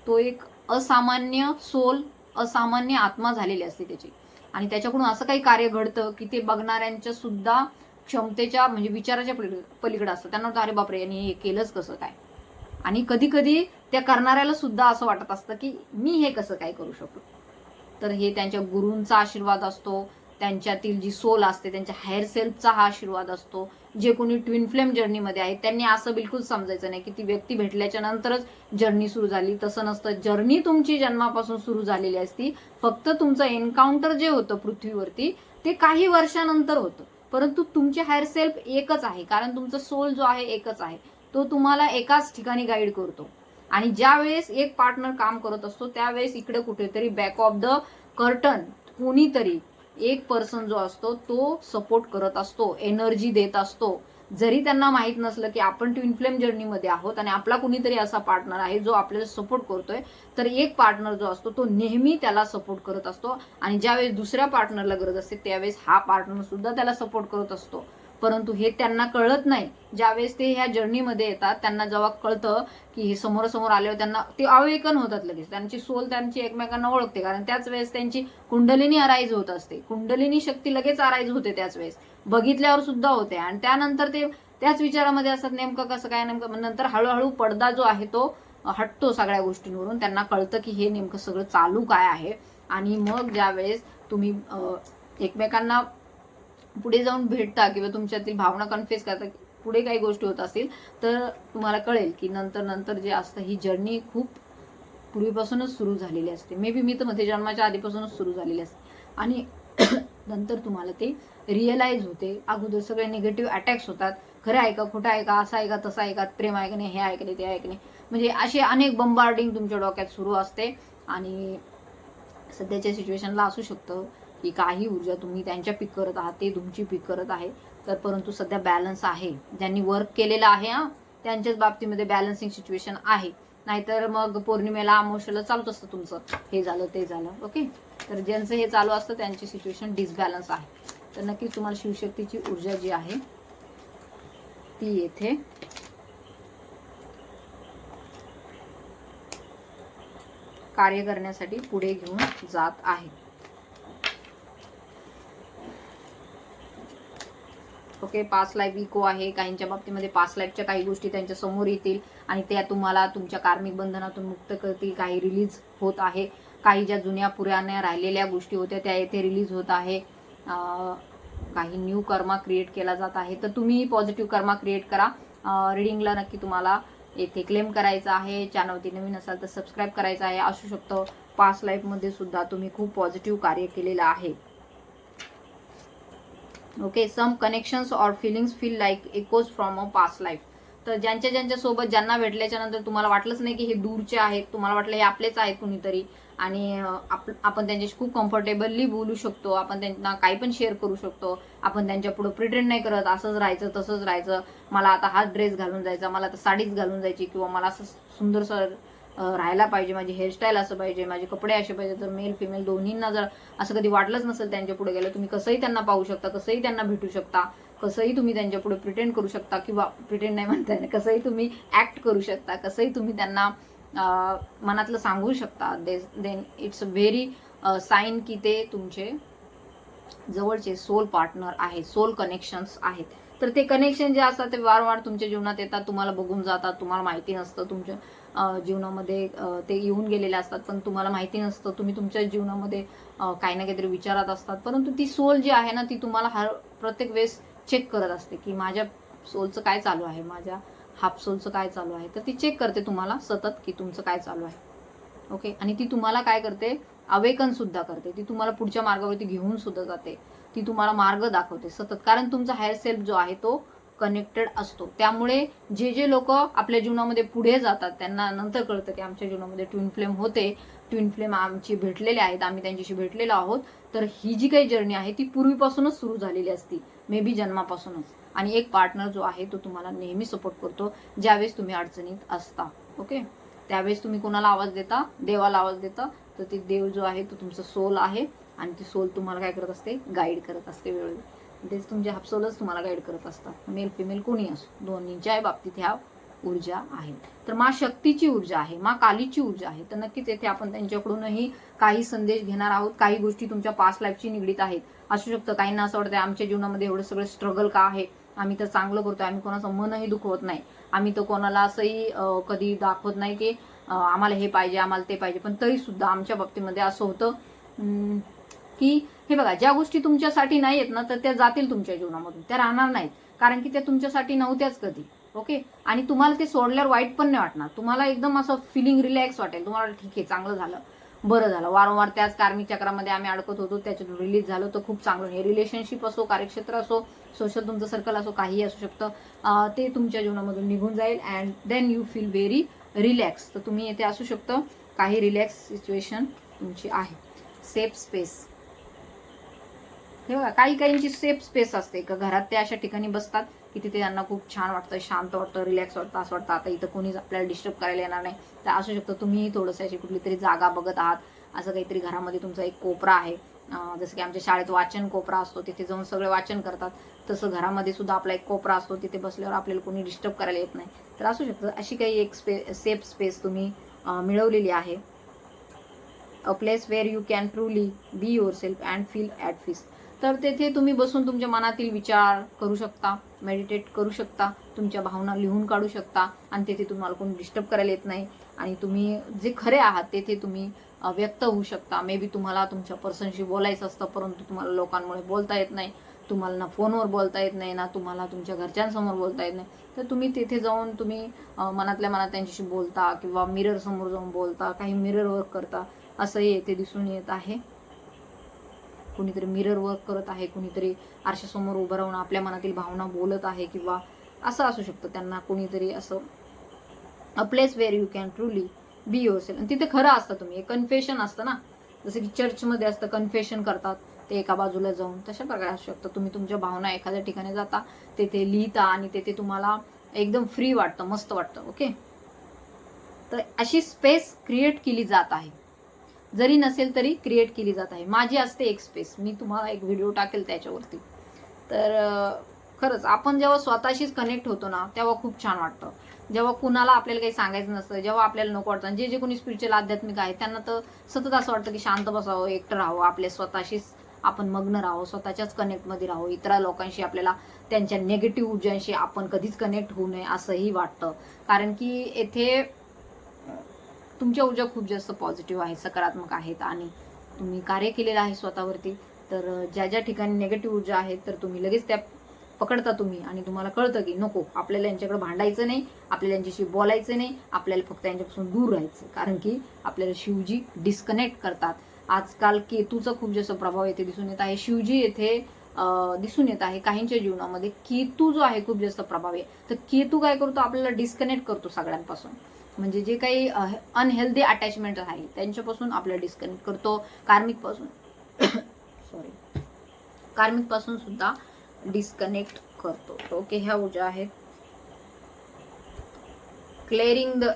तो एक असामान्य सोल, असामान्य आत्मा झालेली असते त्याची. आणि त्याच्याकडून असं काही कार्य घडतं की ते बघणाऱ्यांच्या सुद्धा क्षमतेच्या म्हणजे विचाराच्या पलीकडे असतं. त्यांना वाटतं अरे बापरे यांनी हे केलंच कसं काय. आणि कधी कधी त्या करणाऱ्याला सुद्धा असं वाटत असतं की मी हे कसं काय करू शकतो. तर हे त्यांच्या गुरूंचा आशीर्वाद असतो, त्यांच्यातील जी सोल असते त्यांच्या हायर सेल्फचा हा आशीर्वाद असतो. जे कोणी ट्विन फ्लेम जर्नीमध्ये आहे त्यांनी असं बिलकुल समजायचं नाही की ती व्यक्ती भेटल्याच्या नंतरच जर्नी सुरू झाली. तसं नसतं. जर्नी तुमची जन्मापासून सुरू झालेली असती. फक्त तुमचं एन्काउंटर जे होतं पृथ्वीवरती ते काही वर्षानंतर होतं. परंतु तुमचे हायर सेल्फ एकच आहे, कारण तुमचा सोल जो आहे एकच आहे. तो तुम्हाला एकाच ठिकाणी गाईड करतो. आणि ज्या वेळेस एक पार्टनर काम करत असतो त्यावेळेस इकडे कुठेतरी बॅक ऑफ द कर्टन कोणीतरी एक पर्सन जो असतो तो सपोर्ट करत असतो, एनर्जी देत असतो. जरी त्यांना माहित नसलं की आपण ट्विन फ्लेम जर्नीमध्ये आहोत आणि आपला कुणीतरी असा पार्टनर आहे जो आपल्याला सपोर्ट करतोय, तर एक पार्टनर जो असतो तो नेहमी त्याला सपोर्ट करत असतो. आणि ज्यावेळेस दुसऱ्या पार्टनरला गरज असते त्यावेळेस हा पार्टनर सुद्धा त्याला सपोर्ट करत असतो. परंतु हे त्यांना कळत नाही. ज्यावेळेस ते ह्या जर्नीमध्ये येतात त्यांना जेव्हा कळतं की हे समोरासमोर आल्यावर त्यांना ते अवेकन होतात लगेच. त्यांची सोल त्यांची एकमेकांना ओळखते, कारण त्याच वेळेस त्यांची कुंडलिनी अराईज होत असते. कुंडलिनी शक्ती लगेच अराईज होते त्याच वेळेस, बघितल्यावर सुद्धा होते. आणि त्यानंतर ते त्याच विचारामध्ये असतात नेमकं कसं काय. नेमकं नंतर हळूहळू पडदा जो आहे तो हटतो सगळ्या गोष्टींवरून. त्यांना कळतं की हे नेमकं सगळं चालू काय आहे. आणि मग ज्यावेळेस तुम्ही एकमेकांना पुढे जाऊन भेटता किंवा तुमच्यातील भावना कन्फ्युज करता, पुढे काही गोष्टी होत असतील तर तुम्हाला कळेल की नंतर नंतर जे असतं ही जर्नी खूप पूर्वीपासूनच सुरू झालेली असते. मे बी मी तर मध्ये जन्माच्या आधीपासूनच सुरू झालेली असते. आणि नंतर तुम्हाला ते रिअलाइज होते. अगोदर सगळे निगेटिव्ह अटॅक्स होतात, खरं आहे का खोटं आहे का, असं आहे का तसं आहे का, प्रेम आहे का नाही, हे आहे का नाही ते आहे का नाही, म्हणजे असे अनेक बंबार्डिंग तुमच्या डोक्यात सुरू असते. आणि सध्याच्या सिच्युएशनला असू शकतं की काही ऊर्जा तुम्ही त्यांच्या पिक करत आहात, ते तुमची पिक करत आहे. तर परंतु सध्या बॅलन्स आहे. ज्यांनी वर्क केलेलं आहे त्यांच्याच बाबतीमध्ये बॅलन्सिंग सिच्युएशन आहे. नाहीतर मग पौर्णिमेला अमावस्येला चालूच असतं तुमचं हे झालं ते झालं. ओके. तर ज्यांचं हे चालू असतं त्यांची सिच्युएशन डिसबॅलन्स आहे. तर नक्कीच तुम्हाला शिवशक्तीची ऊर्जा जी आहे ती येथे कार्य करण्यासाठी पुढे घेऊन जात आहे. ओके. पास्ट लाईफ इको आहे. काहींच्या बाबतीमध्ये पास्ट लाईफच्या काही गोष्टी त्यांच्या समोर येतील आणि त्या तुम्हाला तुमच्या कार्मिक बंधनातून मुक्त करतील. काही रिलीज होत आहे. काही ज्या जुन्या पुराण्या राहिलेल्या गोष्टी होत्या त्या येथे रिलीज होत आहे. काही न्यू कर्मा क्रिएट केला जात आहे. तर तुम्ही पॉझिटिव्ह कर्मा क्रिएट करा. रिडिंगला नक्की तुम्हाला येथे क्लेम करायचं आहे. चॅनलवरती नवीन असाल तर सबस्क्राईब करायचं आहे. असू शकतं पास्ट लाईफमध्ये सुद्धा तुम्ही खूप पॉझिटिव्ह कार्य केलेलं आहे. Okay, some connections or feelings feel like echoes from a past life. तर ज्यांच्या सोबत ज्यांना भेटल्याच्या नंतर तुम्हाला वाटलंच नाही की हे दूरचे आहेत, तुम्हाला वाटलं हे आपलेच आहेत कुणीतरी, आणि आपण त्यांच्याशी खूप कम्फर्टेबली बोलू शकतो, आपण त्यांना काही पण शेअर करू शकतो, आपण त्यांच्या पुढे प्रिटेंड नाही करत असंच राहायचं तसंच राहायचं, मला आता हाच ड्रेस घालून जायचा, मला आता साडीच घालून जायची, किंवा मला असं सुंदरसं राहायला पाहिजे, माझी हेअरस्टाईल असं पाहिजे, माझे कपडे असे पाहिजे. तर मेल फिमेल दोन्हींना जर असं कधी वाटलंच नसेल त्यांच्या पुढे गेलं, तुम्ही कसंही त्यांना पाहू शकता, कसंही त्यांना भेटू शकता, कसंही तुम्ही त्यांच्या पुढे प्रिटेंड करू शकता, किंवा प्रिटेंड नाही म्हणता येणार, कसंही तुम्ही ऍक्ट करू शकता, कसंही तुम्ही त्यांना मनातलं सांगू शकता. Then it's a very sign की ते तुमचे जवळचे सोल पार्टनर आहेत, सोल कनेक्शन्स आहेत. तर ते कनेक्शन जे असतात ते वारंवार तुमच्या जीवनात येतात, तुम्हाला बघून जातात, तुम्हाला माहिती नसतं तुमच्या जीवनामध्ये ते येऊन गेलेले असतात, पण तुम्हाला माहिती नसतं. तुम्ही तुमच्या जीवनामध्ये काही ना काहीतरी विचारात असतात, परंतु ती सोल जी आहे ना ती तुम्हाला प्रत्येक वेळेस चेक करत असते की माझ्या सोलचं काय चालू आहे, माझ्या हाफ सोलचं काय चालू आहे. तर ती चेक करते तुम्हाला सतत की तुमचं काय चालू आहे. ओके. आणि ती तुम्हाला काय करते, अवेकन सुद्धा करते, ती तुम्हाला पुढच्या मार्गावरती घेऊन सुद्धा जाते, ती तुम्हाला मार्ग दाखवते सतत, कारण तुमचा हायर सेल्फ जो आहे तो कनेक्टेड असतो. त्यामुळे जे लोक आपल्या जीवनामध्ये पुढे जातात त्यांना नंतर कळतं की आमच्या जीवनामध्ये ट्विन फ्लेम होते, ट्विन फ्लेम आमची भेटलेले आहेत, आम्ही त्यांच्याशी भेटलेलो आहोत. तर ही जी काही जर्नी आहे ती पूर्वीपासूनच सुरू झालेली असती, मे बी जन्मापासूनच. आणि एक पार्टनर जो आहे तो तुम्हाला नेहमी सपोर्ट करतो ज्यावेळेस तुम्ही अडचणीत असता. ओके. त्यावेळेस तुम्ही कोणाला आवाज देता, देवाला आवाज देता, तर ते देव जो आहे तो तुमचं सोल आहे, आणि ती सोल तुम्हाला काय करत असते, गाईड करत असते वेळोवेळी. तेच तुमचे हापसोलच तुम्हाला गाईड करत असतात, मेल फिमेल कोणी असो, दोन्हीच्या बाबतीत ह्या ऊर्जा आहे. तर मा शक्तीची ऊर्जा आहे, मा कालीची ऊर्जा आहे. तर नक्कीच येथे आपण त्यांच्याकडूनही काही संदेश घेणार आहोत. काही गोष्टी तुमच्या पास्ट लाईफची निगडीत आहेत असू शकतं. काहींना असं वाटतं आमच्या जीवनामध्ये एवढं सगळं स्ट्रगल का आहे, आम्ही तर चांगलं करतोय, आम्ही कोणाचं मनही दुखवत नाही, आम्ही तर कोणाला असंही कधी दाखवत नाही की आम्हाला हे पाहिजे, आम्हाला ते पाहिजे. पण तरी सुद्धा आमच्या बाबतीमध्ये असं होतं की हे बघा, ज्या गोष्टी तुमच्यासाठी नाही आहेत ना तर त्या जातील तुमच्या जीवनामधून, त्या राहणार नाहीत, कारण की त्या तुमच्यासाठी नव्हत्याच कधी. ओके. आणि तुम्हाला ते सोडल्यावर वाईट पण नाही वाटणार, तुम्हाला एकदम असं फिलिंग रिलॅक्स वाटेल, तुम्हाला ठीक आहे, चांगलं झालं, बरं झालं, वारंवार त्याच कार्मिक चक्रामध्ये आम्ही अडकत होतो, त्याच्यातून रिलीज झालो तर खूप चांगलं. हे रिलेशनशिप असो, कार्यक्षेत्र असो, सोशल तुमचं सर्कल असो, काही असू शकतं, ते तुमच्या जीवनामधून निघून जाईल and then you feel very relax. तर तुम्ही येथे असू शकतं, काही रिलॅक्स सिच्युएशन तुमची आहे. सेफ स्पेस, हे बघा, काहींची सेफ स्पेस असते का घरात, ते अशा ठिकाणी बसतात की तिथे त्यांना खूप छान वाटतं, शांत वाटतं, रिलॅक्स वाटतं, असं वाटतं आता इथं कोणीच आपल्याला डिस्टर्ब करायला येणार नाही. तर असू शकतं तुम्ही थोडंसं अशी कुठली तरी जागा बघत आहात, असं काहीतरी घरामध्ये तुमचा एक कोपरा आहे, जसं की आमच्या शाळेत वाचन कोपरा असतो, तिथे जाऊन सगळे वाचन करतात, तसं घरामध्ये सुद्धा आपला एक कोपरा असतो, तिथे बसल्यावर आपल्याला कोणी डिस्टर्ब करायला येत नाही. तर असू शकतं अशी काही एक सेफ स्पेस तुम्ही मिळवलेली आहे. A place where you can truly be yourself and feel at peace. तर तेथे तुम्ही बसून तुमच्या मनातील विचार करू शकता, मेडिटेट करू शकता, तुमच्या भावना लिहून काढू शकता, आणि तेथे तुम्हाला कोणी डिस्टर्ब करायला येत नाही, आणि तुम्ही जे खरे आहात तेथे तुम्ही व्यक्त होऊ शकता. मे बी तुम्हाला तुमच्या पर्सनशी बोलायचं असतं, परंतु तुम्हाला लोकांमुळे बोलता येत नाही, तुम्हाला ना फोनवर बोलता येत नाही, ना तुम्हाला तुमच्या घरच्यांसमोर बोलता येत नाही. तर तुम्ही तेथे जाऊन तुम्ही मनातल्या मनात त्यांच्याशी बोलता, किंवा मिरर समोर जाऊन बोलता, काही मिरर वर्क करता, असंही येथे दिसून येत आहे. कुणीतरी मिरर वर्क करत आहे, कुणीतरी आरशासमोर उभं राहून आपल्या मनातील भावना बोलत आहे, किंवा असं असू शकतं त्यांना कोणीतरी असं. अ place where you can truly be your self, आणि तिथे खरं असतं तुम्ही, एक कन्फेशन असतं ना, जसं की चर्चमध्ये असतं, कन्फेशन करतात ते एका बाजूला जाऊन, तशा प्रकारे असू शकतं. तुम्ही तुमच्या भावना एखाद्या ठिकाणी जाता, तेथे लिहिता, आणि तेथे तुम्हाला एकदम फ्री वाटतं, मस्त वाटतं. ओके. तर अशी स्पेस क्रिएट केली जात आहे, जरी नसेल तरी क्रिएट केली जात आहे. माझी असते एक स्पेस, मी तुम्हाला एक व्हिडिओ टाकेल त्याच्यावरती. तर खरंच आपण जेव्हा स्वतःशीच कनेक्ट होतो ना तेव्हा खूप छान वाटतं. जेव्हा कुणाला आपल्याला काही सांगायचं नसतं, जेव्हा आपल्याला नको वाटतं, जे कोणी स्पिरिच्युअल आध्यात्मिक आहे त्यांना तर सतत असं वाटतं की शांत बसावं, एकटं राहावं, आपल्या स्वतःशीच आपण मग्न राहावं, स्वतःच्याच कनेक्टमध्ये राहावं, इतर लोकांशी आपल्याला त्यांच्या निगेटिव्ह ऊर्जांशी आपण कधीच कनेक्ट होऊ नये असंही वाटतं. कारण की येथे तुमच्या ऊर्जा खूप जास्त पॉझिटिव्ह आहे, सकारात्मक आहेत, आणि तुम्ही कार्य केलेलं आहे स्वतःवरती. तर ज्या ज्या ठिकाणी निगेटिव्ह ऊर्जा आहेत तर तुम्ही लगेच त्या पकडता तुम्ही, आणि तुम्हाला कळतं की नको, आपल्याला यांच्याकडे भांडायचं नाही, आपल्याला यांच्याशी बोलायचं नाही, आपल्याला फक्त यांच्यापासून दूर राहायचं, कारण की आपल्याला शिवजी डिस्कनेक्ट करतात. आजकाल केतूचा खूप जास्त प्रभाव येथे दिसून येत आहे. शिवजी येथे दिसून येत आहे काहींच्या जीवनामध्ये केतू जो आहे खूप जास्त प्रभावी आहे. तर केतू काय करतो, आपल्याला डिस्कनेक्ट करतो सगळ्यांपासून. म्हणजे जे काही अनहेल्दी अटॅचमेंट आहे त्यांच्यापासून आपल्याला डिस्कनेक्ट करतो. कार्मिक पासून सुद्धा डिस्कनेक्ट करतो. ओके, ह्या ऊर्जा आहेत. Clearing the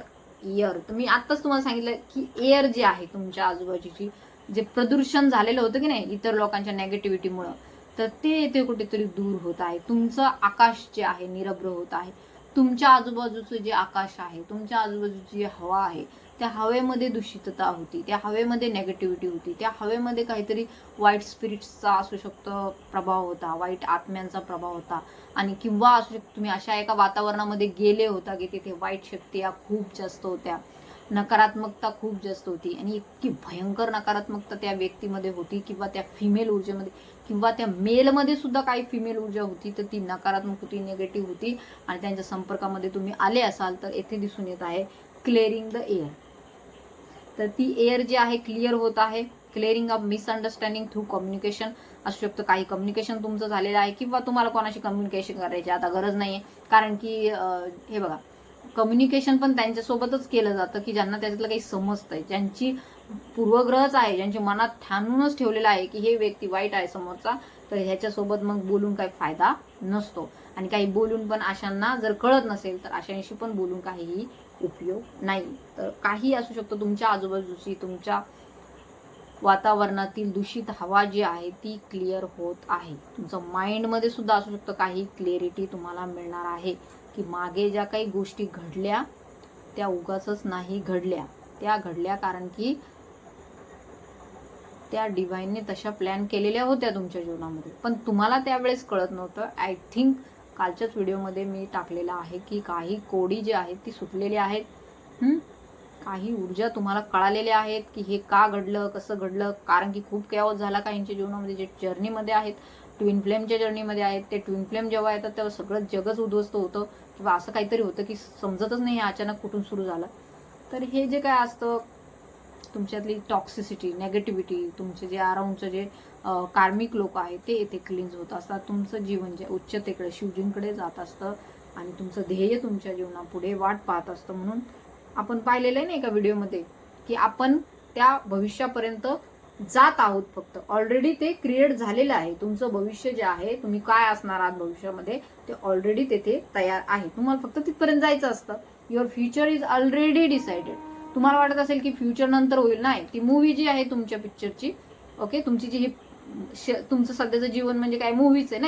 air. तर मी आत्ताच तुम्हाला सांगितलं की एअर जे आहे तुमच्या आजूबाजूची, जे प्रदूषण झालेलं होतं की नाही इतर लोकांच्या नेगेटिव्हिटीमुळं, तर ते कुठेतरी दूर होत आहे. तुमचं आकाश जे आहे निरभ्र होत आहे. तुमच्या आजूबाजूचं जे आकाश आहे, तुमच्या आजूबाजूची जी हवा आहे, त्या हवेमध्ये दूषितता होती, त्या हवेमध्ये नेगेटिव्हिटी होती, त्या हवेमध्ये काहीतरी वाईट स्पिरिट्सचा असू शकतो प्रभाव होता, वाईट आत्म्यांचा प्रभाव होता. आणि किंवा असू शकतो तुम्ही अशा एका वातावरणामध्ये गेले होता की तिथे वाईट शक्ती या खूप जास्त होत्या, नकारात्मकता खूप जास्त होती, आणि इतकी भयंकर नकारात्मकता त्या व्यक्तीमध्ये होती, किंवा त्या फिमेल ऊर्जेमध्ये किंवा त्या मेलमध्ये सुद्धा काही फिमेल ऊर्जा होती, तर ती नकारात्मक होती, निगेटिव्ह होती, आणि त्यांच्या संपर्कामध्ये तुम्ही आले असाल तर येथे दिसून येत आहे क्लिअरिंग द एअर. तर ती एअर जी आहे क्लिअर होत आहे. Clearing of misunderstanding through communication असू शकतं. काही कम्युनिकेशन तुमचं झालेलं आहे, किंवा तुम्हाला कोणाशी कम्युनिकेशन करायची आता गरज नाहीये, कारण की हे बघा, कम्युनिकेशन पण त्यांच्यासोबतच केलं जातं की ज्यांना त्याच्यातलं काही समजतंय, ज्यांची पूर्वग्रहच आहे, ज्यांच्या मनात ठाणूनच ठेवलेलं आहे की हे व्यक्ती वाईट आहे समोरचा, तर ह्याच्यासोबत मग बोलून काही फायदा नसतो. आणि काही बोलून पण अशांना जर कळत नसेल तर अशांशी पण बोलून काहीही उपयोग नाही. तर काही असू शकतं तुमच्या आजूबाजूची, तुमच्या वातावरणातील दूषित हवा जी आहे ती क्लिअर होत आहे. तुमचं माइंडमध्ये सुद्धा असू शकतं काही क्लिअरिटी तुम्हाला मिळणार आहे की मागे ज्या काही गोष्टी घडल्या त्या उगाचच नाही घडल्या, त्या घडल्या कारण की त्या डिव्हाइनने तशा प्लॅन केलेल्या होत्या तुमच्या जीवनामध्ये, पण तुम्हाला त्यावेळेस कळत नव्हतं. आय थिंक कालच्याच व्हिडिओमध्ये मी टाकलेलं आहे की काही कोडी जी आहेत ती सुटलेली आहेत. काही ऊर्जा तुम्हाला कळालेल्या आहेत की हे का घडलं, कसं घडलं, कारण की खूप कॅओस झाला काहींच्या जीवनामध्ये, जे जर्नीमध्ये आहेत, ट्विन फ्लेमच्या जर्नीमध्ये आहेत. ते ट्विन फ्लेम जेव्हा येतात तेव्हा सगळं जगच उद्ध्वस्त होतं, किंवा असं काहीतरी होतं की समजतच नाही अचानक कुठून सुरू झालं. तर हे जे काय असतं तुमच्यातली टॉक्सिसिटी, नेगेटिव्हिटी, तुमचे जे अराउंडचं जे कार्मिक लोक आहेत ते येथे क्लीन्स होत असतात. तुमचं जीवन जे उच्चतेकडे शिवजींकडे जात असतं, आणि तुमचं ध्येय तुमच्या जीवनापुढे वाट पाहत असतं. म्हणून आपण पाहिलेलं आहे ना एका व्हिडिओमध्ये की आपण त्या भविष्यापर्यंत जात आहोत. फक्त ऑलरेडी ते क्रिएट झालेलं आहे. तुमचं भविष्य जे आहे, तुम्ही काय असणार आहात भविष्यामध्ये, ते ऑलरेडी तेथे तयार आहे. तुम्हाला फक्त तिथपर्यंत जायचं असतं. Your future is already decided. तुम्हाला वाटत असेल की फ्युचर नंतर होईल, नाही. ती मूवी जी आहे तुमच्या पिक्चरची, ओके, तुमची जी ही तुमचं सध्याचं जीवन म्हणजे काय, मूवीच आहे ना.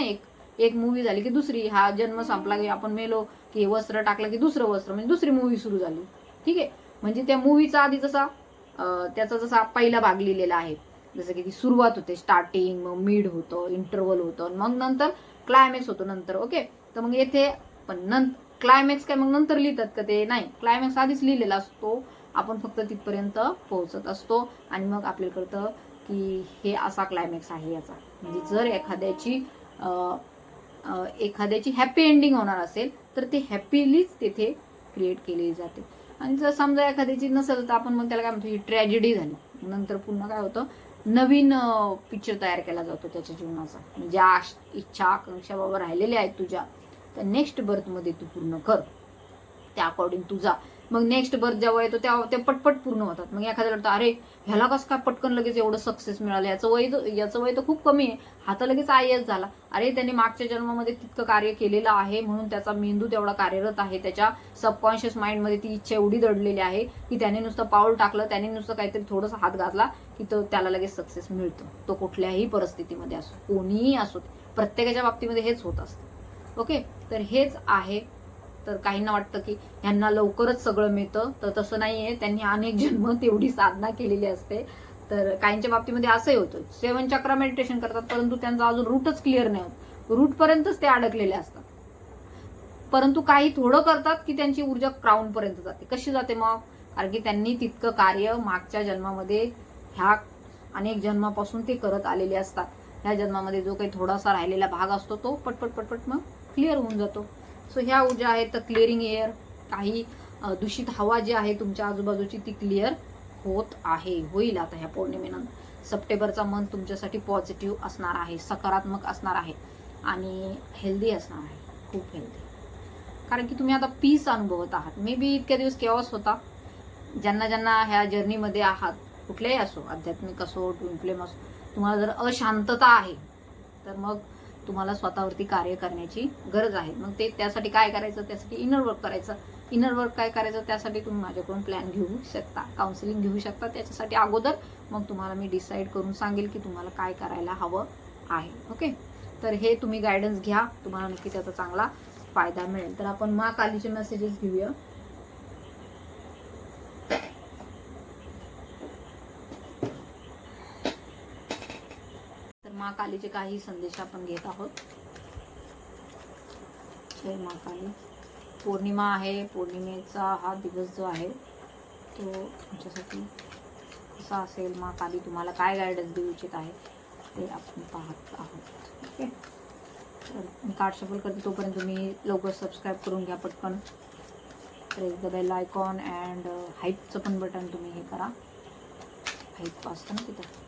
एक मूवी झाली की दुसरी, हा जन्म संपला की आपण मेलो की वस्त्र टाकलं की दुसरं वस्त्र, म्हणजे दुसरी मूवी सुरू झाली. ठीक आहे. म्हणजे त्या मूवीचा आधी जसा त्याचा जसा पहिला भाग लिहिलेला आहे, जसं की ती सुरुवात होते, स्टार्टिंग, मग मिड होतं, इंटरव्हल होतं, मग नंतर क्लायमॅक्स होतो नंतर. ओके. तर मग येथे पण क्लायमॅक्स काय मग नंतर लिहितात का ते? नाही, क्लायमॅक्स आधीच लिहिलेला असतो. आपण फक्त तिथपर्यंत पोहोचत असतो, आणि मग आपल्याला कळतं की हे असा क्लायमॅक्स आहे याचा. म्हणजे जर एखाद्याची हॅपी एंडिंग होणार असेल तर ते हॅपीलीच तिथे क्रिएट केली जाते. आणि जर समजा एखाद्याची नसेल तर आपण मग त्याला काय म्हणतो, ही ट्रॅजेडी झाली. नंतर पुन्हा काय होतं, नवीन पिक्चर तयार केला जातो त्याच्या जीवनाचा. ज्या इच्छा आकांक्षा बाबा राहिलेल्या आहेत तुझ्या, तर नेक्स्ट बर्थमध्ये तू पूर्ण कर, त्या अकॉर्डिंग तुझा. मग नेक्स्ट बर्थ जेव्हा येतो तेव्हा ते पटपट पूर्ण होतात. मग एखाद्याला वाटतं, अरे ह्याला कसं काय पटकन लगेच एवढं सक्सेस मिळालं, याचं वय तर खूप कमी आहे, हा तर लगेच IAS झाला. अरे त्याने मागच्या जन्मामध्ये तितकं कार्य केलेलं आहे, म्हणून त्याचा मेंदू तेवढा कार्यरत आहे, त्याच्या सबकॉन्शियस माइंडमध्ये ती इच्छा एवढी दडलेली आहे की त्याने नुसतं पाऊल टाकलं, त्याने नुसतं काहीतरी थोडंसं हात घातला की तो त्याला लगेच सक्सेस मिळतो. तो कुठल्याही परिस्थितीमध्ये असो, कोणीही असो, प्रत्येकाच्या बाबतीमध्ये हेच होत असतं. ओके. तर हेच आहे. तर काहींना वाटतं की ह्यांना लवकरच सगळं मिळतं, तर तसं नाहीये. त्यांनी अनेक जन्म तेवढी साधना केलेली असते. तर काहींच्या बाबतीमध्ये असंही होतं, 7 चक्रा मेडिटेशन करतात परंतु त्यांचा अजून रूटच क्लिअर नाही होत, रूटपर्यंतच ते अडकलेले असतात. परंतु काही थोडं करतात की त्यांची ऊर्जा क्राऊन पर्यंत जाते. कशी जाते मग? कारण की त्यांनी तितकं कार्य मागच्या जन्मामध्ये, ह्या अनेक जन्मापासून ते करत आलेले असतात. ह्या जन्मामध्ये जो काही थोडासा राहिलेला भाग असतो तो पटपट मग क्लिअर होऊन जातो. सो ह्या ऊर्जा आहेत. तर क्लिअरिंग एअर, काही दूषित हवा जी आहे तुमच्या आजूबाजूची ती क्लिअर होत आहे, होईल आता ह्या पौर्णिमेनंतर. सप्टेंबरचा मंथ तुमच्यासाठी पॉझिटिव्ह असणार आहे, सकारात्मक असणार आहे आणि हेल्दी असणार आहे, खूप हेल्दी. कारण की तुम्ही आता पीस अनुभवत आहात. मे बी इतक्या दिवस केओस होता. ज्यांना ज्यांना ह्या जर्नीमध्ये आहात, कुठल्याही असो, आध्यात्मिक असो, ट्विन फ्लेम असो, तुम्हाला जर अशांतता आहे तर मग तुम्हाला स्वतःवरती कार्य करण्याची गरज आहे. मग ते त्यासाठी काय करायचं, त्यासाठी इनर वर्क करायचं. इनर वर्क काय करायचं, त्यासाठी तुम्ही माझ्याकडून प्लॅन घेऊ शकता, काउन्सिलिंग घेऊ शकता. त्याच्यासाठी अगोदर मग तुम्हाला मी डिसाईड करून सांगेल की तुम्हाला काय करायला हवं आहे. ओके, तर हे तुम्ही गायडन्स घ्या, तुम्हाला नक्की त्याचा चांगला फायदा मिळेल. तर आपण माँ कालीचे मेसेजेस घेऊया. तर माँ कालीचे काही संदेश आपण घेत आहोत. जय माँ काली. पौर्णिमा आहे, पौर्णिमेचा हा दिवस जो आहे तो तुमच्यासाठी कसा असेल, माँ काली तुम्हाला काय गायडन्स देऊ इच्छित आहे ते आपण पाहत आहोत. ओके, तर मी कार्ड शफल करते, तोपर्यंत तुम्ही लवकर सबस्क्राईब करून घ्या पटकन. Press the bell icon and हाईपचं पण बटन तुम्ही हे करा, हाईप असतं ना तिथं.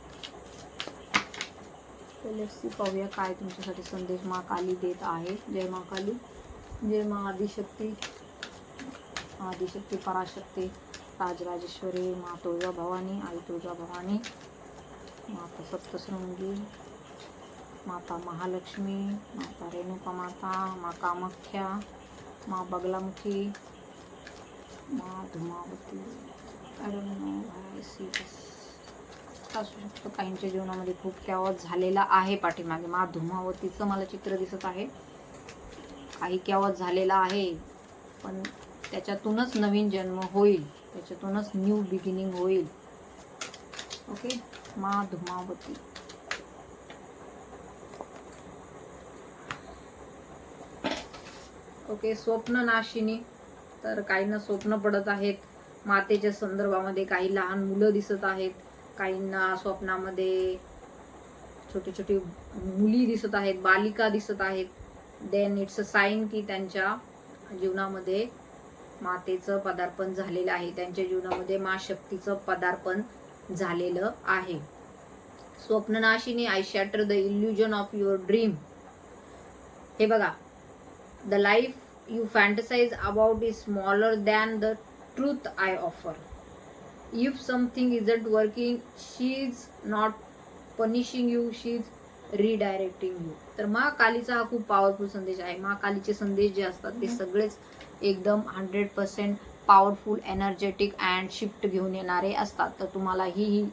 तर लेट्स सी, पाहूया काय तुमच्यासाठी संदेश माँ काली देत आहे. जय माँ काली. जय माँ आदिशक्ती, आदिशक्ती पराशक्ती, राजराजेश्वरी, माँ तुळजा भवानी, आई तुळजा भवानी, माता सप्तशृंगी, माता महालक्ष्मी, माता रेणुका माता, माँ कामाख्या, माँ बगलामुखी, माँ Dhumavati. I don't know why I see this. असू शकतं काहींच्या जीवनामध्ये खूप कॅओस झालेला आहे पाठीमागे. माँ धुमावतीचं मला चित्र दिसत आहे. काही कॅओस झालेला आहे, पण त्याच्यातूनच नवीन जन्म होईल, त्याच्यातूनच न्यू बिगिनिंग होईल. ओके, माँ धुमावती. ओके, स्वप्ननाशिनी. तर काहींना स्वप्न पडत आहेत मातेच्या संदर्भामध्ये. काही लहान मुलं दिसत आहेत, काहींना स्वप्नामध्ये छोटी छोटी मुली दिसत आहेत, बालिका दिसत आहेत. देन इट्स अ साईन की त्यांच्या जीवनामध्ये मातेचं पदार्पण झालेलं आहे, त्यांच्या जीवनामध्ये माँ शक्तीचं पदार्पण झालेलं आहे. स्वप्ननाशिनी, I shatter the illusion of your dream. हे बघा, the life you fantasize about is smaller than the truth I offer. If something isn't working, she is not punishing you, she is redirecting you. तर माँ कालीचा हा खूप powerful संदेश आहे. माँ कालीचे संदेश जे असतात ते सगळेच एकदम 100% पॉवरफुल, एनर्जेटिक अँड शिफ्ट घेऊन येणारे असतात. तर तुम्हाला ही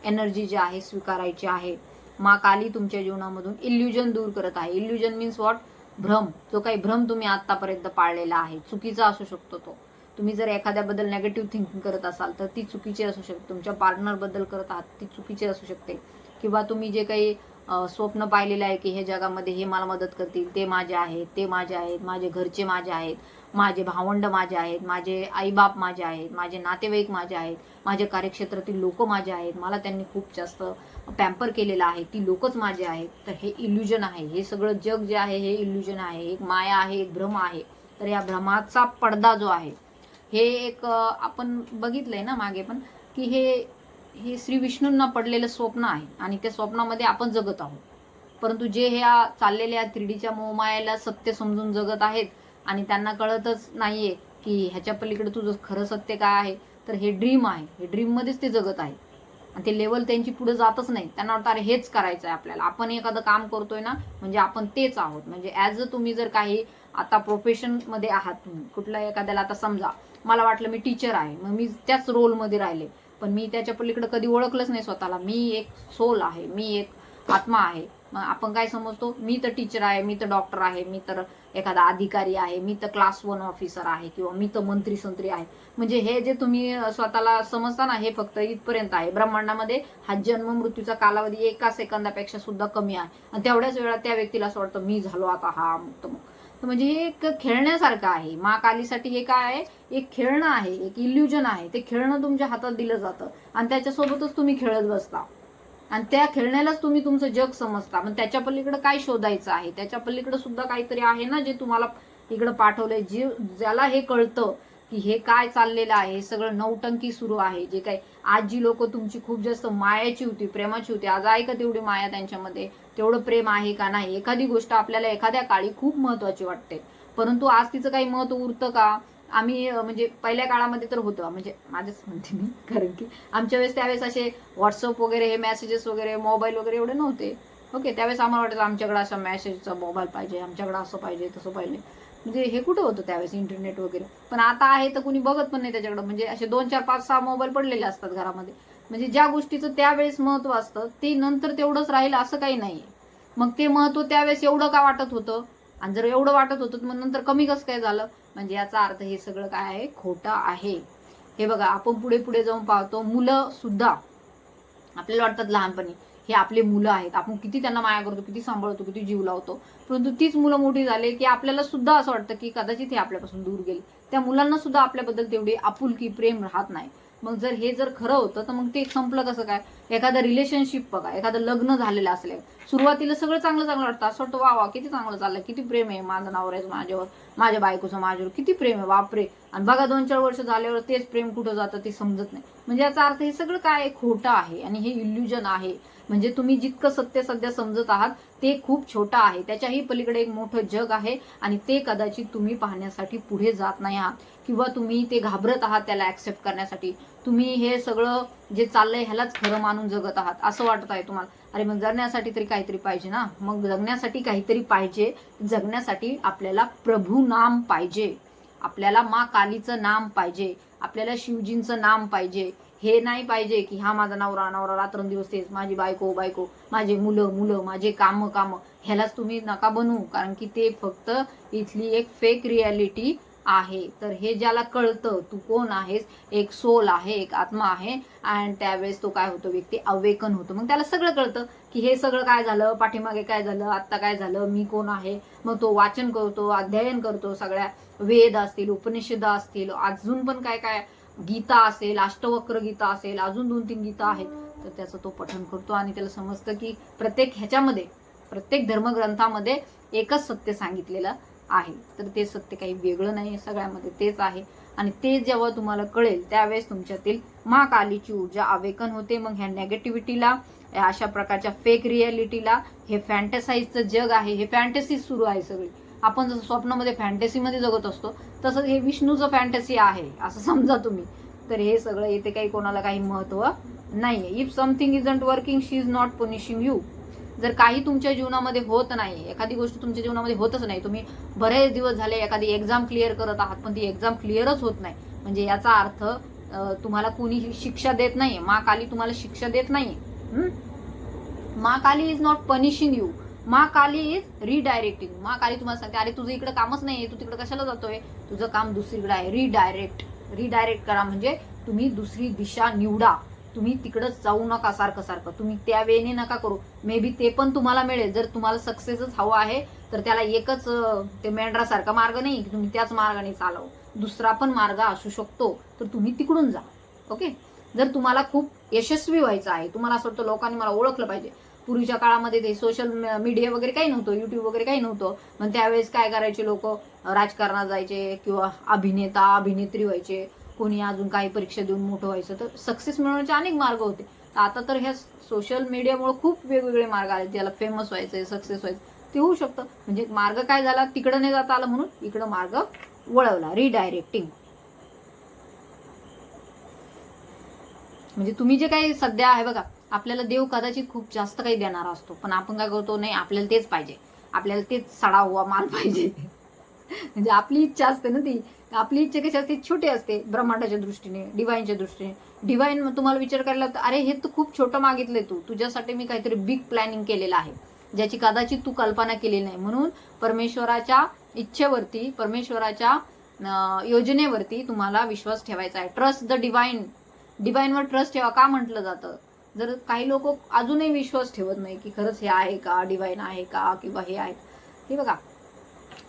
एनर्जी जी आहे स्वीकारायची आहे. माँ काली तुमच्या जीवनामधून इल्युजन दूर करत आहे. Illusion means what? भ्रम. जो काही भ्रम तुम्ही आतापर्यंत पाळलेला आहे, चुकीचा असू शकतो तो. तुम्ही जर एखाद्याबद्दल नेगेटिव्ह थिंकिंग करत असाल तर ती चुकीची असू शकते. तुमच्या पार्टनरबद्दल करत आहात ती चुकीची असू शकते. किंवा तुम्ही जे काही स्वप्न पाहिलेलं आहे की हे जगामध्ये हे मला मदत करतील, ते माझे आहेत, ते माझे आहेत, माझे घरचे माझे आहेत, माझे भावंड माझे आहेत, माझे आईबाप माझे आहेत, माझे नातेवाईक माझे आहेत, माझ्या कार्यक्षेत्रातील लोक माझे आहेत, मला त्यांनी खूप जास्त पॅम्पर केलेलं आहे, ती लोकच माझे आहेत. तर हे इल्युजन आहे. हे सगळं जग जे आहे हे इल्युजन आहे, एक माया आहे, एक भ्रम आहे. तर या भ्रमाचा पडदा जो आहे हे एक आपण बघितलंय ना मागे पण की हे श्री विष्णूंना पडलेलं स्वप्न आहे आणि त्या स्वप्नामध्ये आपण जगत आहोत. परंतु जे ह्या चाललेल्या 3Dच्या मोहमायाला सत्य समजून जगत आहेत आणि त्यांना कळतच नाहीये की ह्याच्या पलीकडे तुझं खरं सत्य काय आहे, तर हे ड्रीम आहे. हे ड्रीममध्येच ते जगत आहे आणि ते लेवल त्यांची पुढे जातच नाही. त्यांना वाटतं अरे हेच करायचं आहे आपल्याला, आपण एखादं काम करतोय ना म्हणजे आपण तेच आहोत. म्हणजे ॲज अ तुम्ही जर काही आता प्रोफेशनमध्ये आहात, तुम्ही कुठल्या एखाद्याला, आता समजा मला वाटलं मी टीचर आहे, मग मी त्याच रोलमध्ये राहिले, पण मी त्याच्या पलीकडे कधी ओळखलंच नाही स्वतःला. मी एक सोल आहे, मी एक आत्मा आहे. मग आपण काय समजतो, मी तर टीचर आहे, मी तर डॉक्टर आहे, मी तर एखादा अधिकारी आहे, मी तर क्लास 1 ऑफिसर आहे किंवा मी तर मंत्री संत्री आहे. म्हणजे हे जे तुम्ही स्वतःला समजता ना हे फक्त इथपर्यंत आहे. ब्रह्मांडामध्ये हा जन्म मृत्यूचा कालावधी 1 सेकंदापेक्षा सुद्धा कमी आहे आणि तेवढ्याच वेळा त्या व्यक्तीला असं वाटतं मी झालो आता हा मुक्त. म्हणजे हे एक खेळण्यासारखं आहे. माँ कालीसाठी हे काय आहे, एक खेळणं आहे, एक इल्युजन आहे. ते खेळणं तुमच्या हातात दिलं जातं आणि त्याच्यासोबतच तुम्ही खेळत बसता आणि त्या खेळण्यालाच तुम्ही तुमचं जग समजता. मग त्याच्या पलीकडे काय शोधायचं आहे, त्याच्या पलीकडे सुद्धा काहीतरी आहे ना जे तुम्हाला इकडे पाठवलंय. ज्याला हे कळतं की हे काय चाललेलं आहे, हे सगळं नौटंकी सुरू आहे. जे काही आज जी लोक तुमची खूप जास्त मायाची होती, प्रेमाची होती, आज आहे का तेवढी माया त्यांच्यामध्ये, तेवढं प्रेम आहे का नाही. एखादी गोष्ट आपल्याला एखाद्या काळी खूप महत्वाची वाटते, परंतु आज तिचं काही महत्व उरतं का. आम्ही म्हणजे पहिल्या काळामध्ये तर होतं, म्हणजे माझंच म्हणते मी, कारण की आमच्या वेळेस त्यावेळेस असे व्हॉट्सअप वगैरे, हे मेसेजेस वगैरे, मोबाईल वगैरे एवढे नव्हते. ओके, त्यावेळेस आम्हाला वाटायचं आमच्याकडे असा मेसेजचा मोबाईल पाहिजे, आमच्याकडे असं पाहिजे तसं पाहिजे. म्हणजे हे कुठं होतं त्यावेळेस इंटरनेट वगैरे. पण आता आहे तर कुणी बघत पण नाही त्याच्याकडे. म्हणजे असे 2 4 5 6 मोबाईल पडलेले असतात घरामध्ये. म्हणजे ज्या गोष्टीचं त्यावेळेस महत्व असतं ते नंतर तेवढंच राहील असं काही नाहीये. मग ते महत्व त्यावेळेस एवढं का वाटत होतं, आणि जर एवढं वाटत होतं तर मग नंतर कमी कसं काय झालं. म्हणजे याचा अर्थ हे सगळं काय आहे, खोटं आहे. हे बघा, आपण पुढे पुढे जाऊन पाहतो, मुलं सुद्धा आपल्याला वाटतात लहानपणी हे आपले मुलं आहेत, आपण किती त्यांना माया करतो, किती सांभाळतो, किती जीव लावतो. परंतु तीच मुलं मोठी झाले की आपल्याला सुद्धा असं वाटतं की कदाचित हे आपल्यापासून दूर गेले. त्या मुलांना सुद्धा आपल्याबद्दल तेवढी आपुलकी, प्रेम राहत नाही. मग जर हे जर खरं होतं तर मग ते संपलं कसं काय. एखादं रिलेशनशिप बघा, एखादं लग्न झालेलं असले, सुरुवातीला सगळं चांगलं चांगलं वाटतं, असं वाटतं वा वा किती चांगलं चाललंय, किती प्रेम आहे माझं नवऱ्याचं माझ्यावर, माझ्या बायकोचं माझ्यावर किती प्रेम आहे, बापरे. आणि बघा 2 4 वर्ष झाल्यावर तेच प्रेम कुठं जातं ते समजत नाही. म्हणजे याचा अर्थ हे सगळं काय खोटं आहे आणि हे इल्युजन आहे. म्हणजे तुम्ही जितकं सत्य सध्या समजत आहात ते खूप छोटं आहे, त्याच्याही पलीकडे एक मोठं जग आहे, आणि ते कदाचित तुम्ही पाहण्यासाठी पुढे जात नाही आहात, किंवा तुम्ही ते घाबरत आहात त्याला ऍक्सेप्ट करण्यासाठी. तुम्ही हे सगळं जे चाललंय ह्यालाच खरं मानून जगत आहात असं वाटत आहे तुम्हाला. अरे मग जगण्यासाठी तरी काहीतरी पाहिजे ना. मग जगण्यासाठी काहीतरी पाहिजे. जगण्यासाठी आपल्याला प्रभू नाम पाहिजे, आपल्याला माँ कालीचं नाम पाहिजे, आपल्याला शिवजींचं नाम पाहिजे. हे नाही पाहिजे की हा माझा नवरा नवरा रात्रंदिवस तेच, माझी बायको बायको, माझे मुलं मुलं, माझे काम काम. ह्यालाच तुम्ही नका बनवू, कारण की ते फक्त इथली एक फेक रियालिटी आहे. तर हे ज्याला कळतं तू कोण आहेस, एक सोल आहे, एक आत्मा आहे, आणि त्यावेळेस तो काय होतो, व्यक्ती अवेकन होतो. मग त्याला सगळं कळतं की हे सगळं काय झालं, पाठीमागे काय झालं, आत्ता काय झालं, मी कोण आहे. मग तो वाचन करतो, अध्ययन करतो, सगळ्या वेद असतील, उपनिषद असतील, अजून पण काय काय गीता असेल, अष्टवक्र गीता असेल, अजून 2 3 गीता आहेत, तर त्याचं तो पठण करतो आणि त्याला समजतं की प्रत्येक ह्याच्यामध्ये, प्रत्येक धर्मग्रंथामध्ये एकच सत्य सांगितलेलं आहे. तर ते सत्य काही वेगळं नाही, सगळ्यामध्ये तेच आहे. आणि ते जेव्हा तुम्हाला कळेल त्यावेळेस तुमच्यातील माँ कालीची ऊर्जा अवेकन होते. मग ह्या नेगेटिव्हिटीला, अशा प्रकारच्या फेक रियालिटीला, हे फॅन्टसाईजचं जग आहे, हे फॅन्टसी सुरू आहे सगळी. आपण जसं स्वप्नामध्ये फॅन्टसीमध्ये जगत असतो तसंच हे विष्णूचं फॅन्टसी आहे असं समजा तुम्ही. तर हे सगळं येते काही कोणाला काही महत्व नाहीये. If something isn't working she is not punishing you. जर काही तुमच्या जीवनामध्ये होत नाही, एखादी गोष्ट तुमच्या जीवनामध्ये होतच नाही, तुम्ही बरेच दिवस झाले एखादी एक्झाम क्लिअर करत आहात पण ती एक्झाम क्लिअरच होत नाही, म्हणजे याचा अर्थ तुम्हाला कोणी शिक्षा देत नाहीये, माँ काली तुम्हाला शिक्षा देत नाहीये. माँ काली इज नॉट पनिशिंग यू, माँ काली इज रिडायरेक्टिंग. माँ काली तुम्हाला सांगते अरे तुझं इकडे कामच नाहीये, तू तिकडे कशाला जातोय, तुझं काम दुसरीकडे आहे. रिडायरेक्ट करा, म्हणजे तुम्ही दुसरी दिशा निवडा. तुम्ही तिकडच जाऊ नका सारखं सारखं, तुम्ही त्या वेळेने नका करू. मे बी ते पण तुम्हाला मिळेल. जर तुम्हाला सक्सेसच हवा आहे तर त्याला एकच ते मेंढरासारखा मार्ग नाही की तुम्ही त्याच मार्गाने चालव, दुसरा पण मार्ग असू शकतो, तर तुम्ही तिकडून जा. ओके, जर तुम्हाला खूप यशस्वी व्हायचं आहे, तुम्हाला असं वाटतं लोकांनी मला ओळखलं पाहिजे. पूर्वीच्या काळामध्ये ते सोशल मीडिया वगैरे काही नव्हतं, युट्यूब वगैरे काही नव्हतं. मग त्यावेळेस काय करायचे लोक, राजकारणात जायचे किंवा अभिनेता अभिनेत्री व्हायचे, कोणी अजून काही परीक्षा देऊन मोठं व्हायचं. तर सक्सेस मिळवण्याचे अनेक मार्ग होते. आता तर ह्या सोशल मीडियामुळे खूप वेगवेगळे मार्ग आले, ज्याला फेमस व्हायचंय, सक्सेस व्हायचं ते होऊ शकतं. म्हणजे मार्ग काय झाला, तिकडं नाही जाता आलं म्हणून इकडं मार्ग वळवला, रिडायरेक्टिंग. म्हणजे तुम्ही जे काही सध्या आहे बघा, आपल्याला देव कदाचित खूप जास्त काही देणारा असतो, पण आपण काय करतो, नाही आपल्याला तेच पाहिजे, आपल्याला तेच सडा हुआ माल पाहिजे. म्हणजे आपली इच्छा असते ना ती. आपली इच्छा कशी असते, छोटी असते ब्रह्मांडाच्या दृष्टीने, डिवाइनच्या दृष्टीने. डिवाइन तुम्हाला विचार करायला लागतं, अरे हे तू खूप छोटं मागितलंय, तुझ्यासाठी मी काहीतरी बिग प्लॅनिंग केलेलं आहे, ज्याची कदाचित तू कल्पना केलेली नाही. म्हणून परमेश्वराच्या इच्छेवरती, परमेश्वराच्या योजनेवरती तुम्हाला विश्वास ठेवायचा आहे. Trust the divine. डिवाइनवर ट्रस्ट ठेवा का म्हटलं जातं. जर काही लोक अजूनही विश्वास ठेवत नाही की खरंच हे आहे का, डिवाइन आहे का, किंवा हे आहे, हे बघा,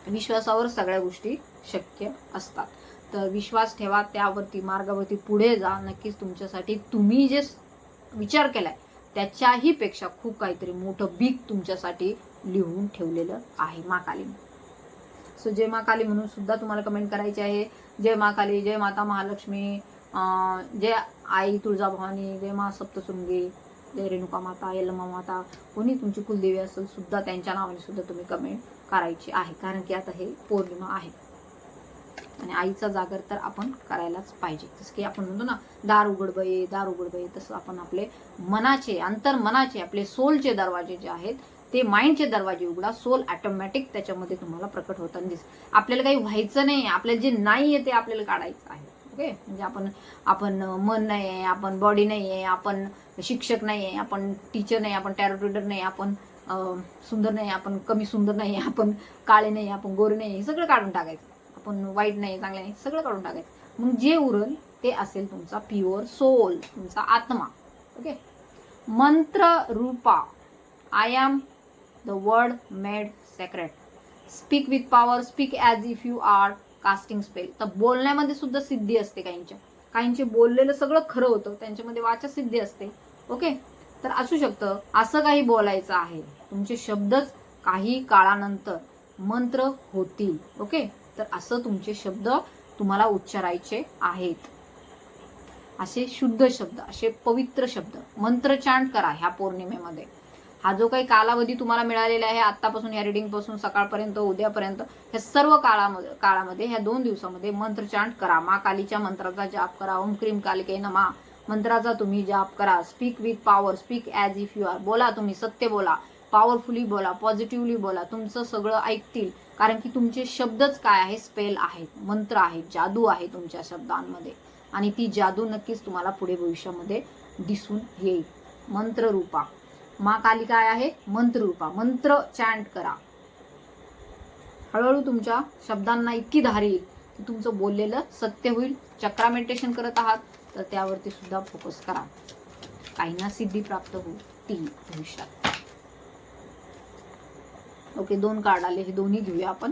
विश्वासावर सगळ्या गोष्टी शक्य असतात. तर विश्वास ठेवा, त्यावरती मार्गावरती पुढे जा. नक्कीच तुमच्यासाठी तुम्ही जे विचार केलाय त्याच्याही पेक्षा खूप काहीतरी मोठं बिग तुमच्यासाठी लिहून ठेवलेलं आहे माँ कालीने. सो जय माँ काली म्हणून सुद्धा तुम्हाला कमेंट करायची आहे. जय मा काली, जय माता महालक्ष्मी, जय आई तुळजाभवानी, जय मा सप्तशृंगी, जय रेणुका माता, यल्लमा माता, कोणी तुमची कुलदेवी असेल सुद्धा त्यांच्या नावाने सुद्धा तुम्ही कमेंट करायची आहे. कारण की आता हे पौर्णिमा आहे आणि आईचा जागर तर आपण करायलाच पाहिजे. जसं की आपण म्हणतो ना, दार उघड बाई, दार उघड बाई, तसं आपण आपले मनाचे, अंतर्मनाचे, आपले सोलचे दरवाजे जे आहेत ते माइंडचे दरवाजे उघडा. सोल ऑटोमॅटिक त्याच्यामध्ये तुम्हाला प्रकट होताना दिस. आपल्याला काही व्हायचं नाही, आपल्याला जे नाही आहे ते आपल्याला काढायचं आहे. ओके, म्हणजे आपण मन नाही आहे, आपण बॉडी नाही आहे, आपण शिक्षक नाही आहे, आपण टीचर नाही, आपण टॅरो रीडर नाही, आपण सुंदर नाही, आपण कमी सुंदर नाही, आपण काळे नाही, आपण गोरे नाही, हे सगळं काढून टाकायचं. आपण वाईट नाही, चांगलं नाही, सगळं काढून टाकायचं. मग जे उरल ते असेल तुमचा प्युअर सोल, तुमचा आत्मा. ओके, मंत्र रूपा, I am the word made sacred, speak with power, speak as if you are casting spell. तर बोलण्यामध्ये सुद्धा सिद्धी असते काहींचे बोललेलं सगळं खरं होतं, त्यांच्यामध्ये वाचा सिद्धी असते. ओके, तर असू शकतं असं काही बोलायचं आहे, तुमचे शब्दच काही काळानंतर मंत्र होतील. ओके, तर असं तुमचे शब्द तुम्हाला उच्चारायचे आहेत, असे शुद्ध शब्द, असे पवित्र शब्द मंत्र चांट करा ह्या पौर्णिमेमध्ये. हा जो काही कालावधी तुम्हाला मिळालेला आहे आतापासून, या रिडिंग पासून सकाळपर्यंत, उद्यापर्यंत, ह्या सर्व काळामध्ये ह्या 2 दिवसामध्ये मंत्र चांट करा. मा कालीच्या मंत्राचा जाप करा. ओम क्रीम कालिके नमः मंत्राचा तुम्ही जाप करा. Speak with power, speak as if you are. बोला, तुम्ही सत्य बोला, पॉवरफुली बोला, पॉझिटिव्हली बोला. तुमचं सगळं ऐकतील, कारण की तुमचे शब्दच काय आहे, स्पेल आहेत, मंत्र आहेत, जादू आहे तुमच्या शब्दांमध्ये. आणि ती जादू नक्कीच तुम्हाला पुढे भविष्यामध्ये दिसून येईल. मंत्र रूपा मा काली काय आहे, मंत्र रूपा. मंत्र चॅन्ट करा. हळूहळू तुमच्या शब्दांना इतकी धार येईल की तुमचं बोललेलं सत्य होईल. चक्रा मेडिटेशन करत आहात तर त्यावरती सुद्धा फोकस करा. काहींना सिद्धी प्राप्त होईल भविष्यात. ओके, 2 कार्ड आले, हे दोन्ही घेऊया आपण.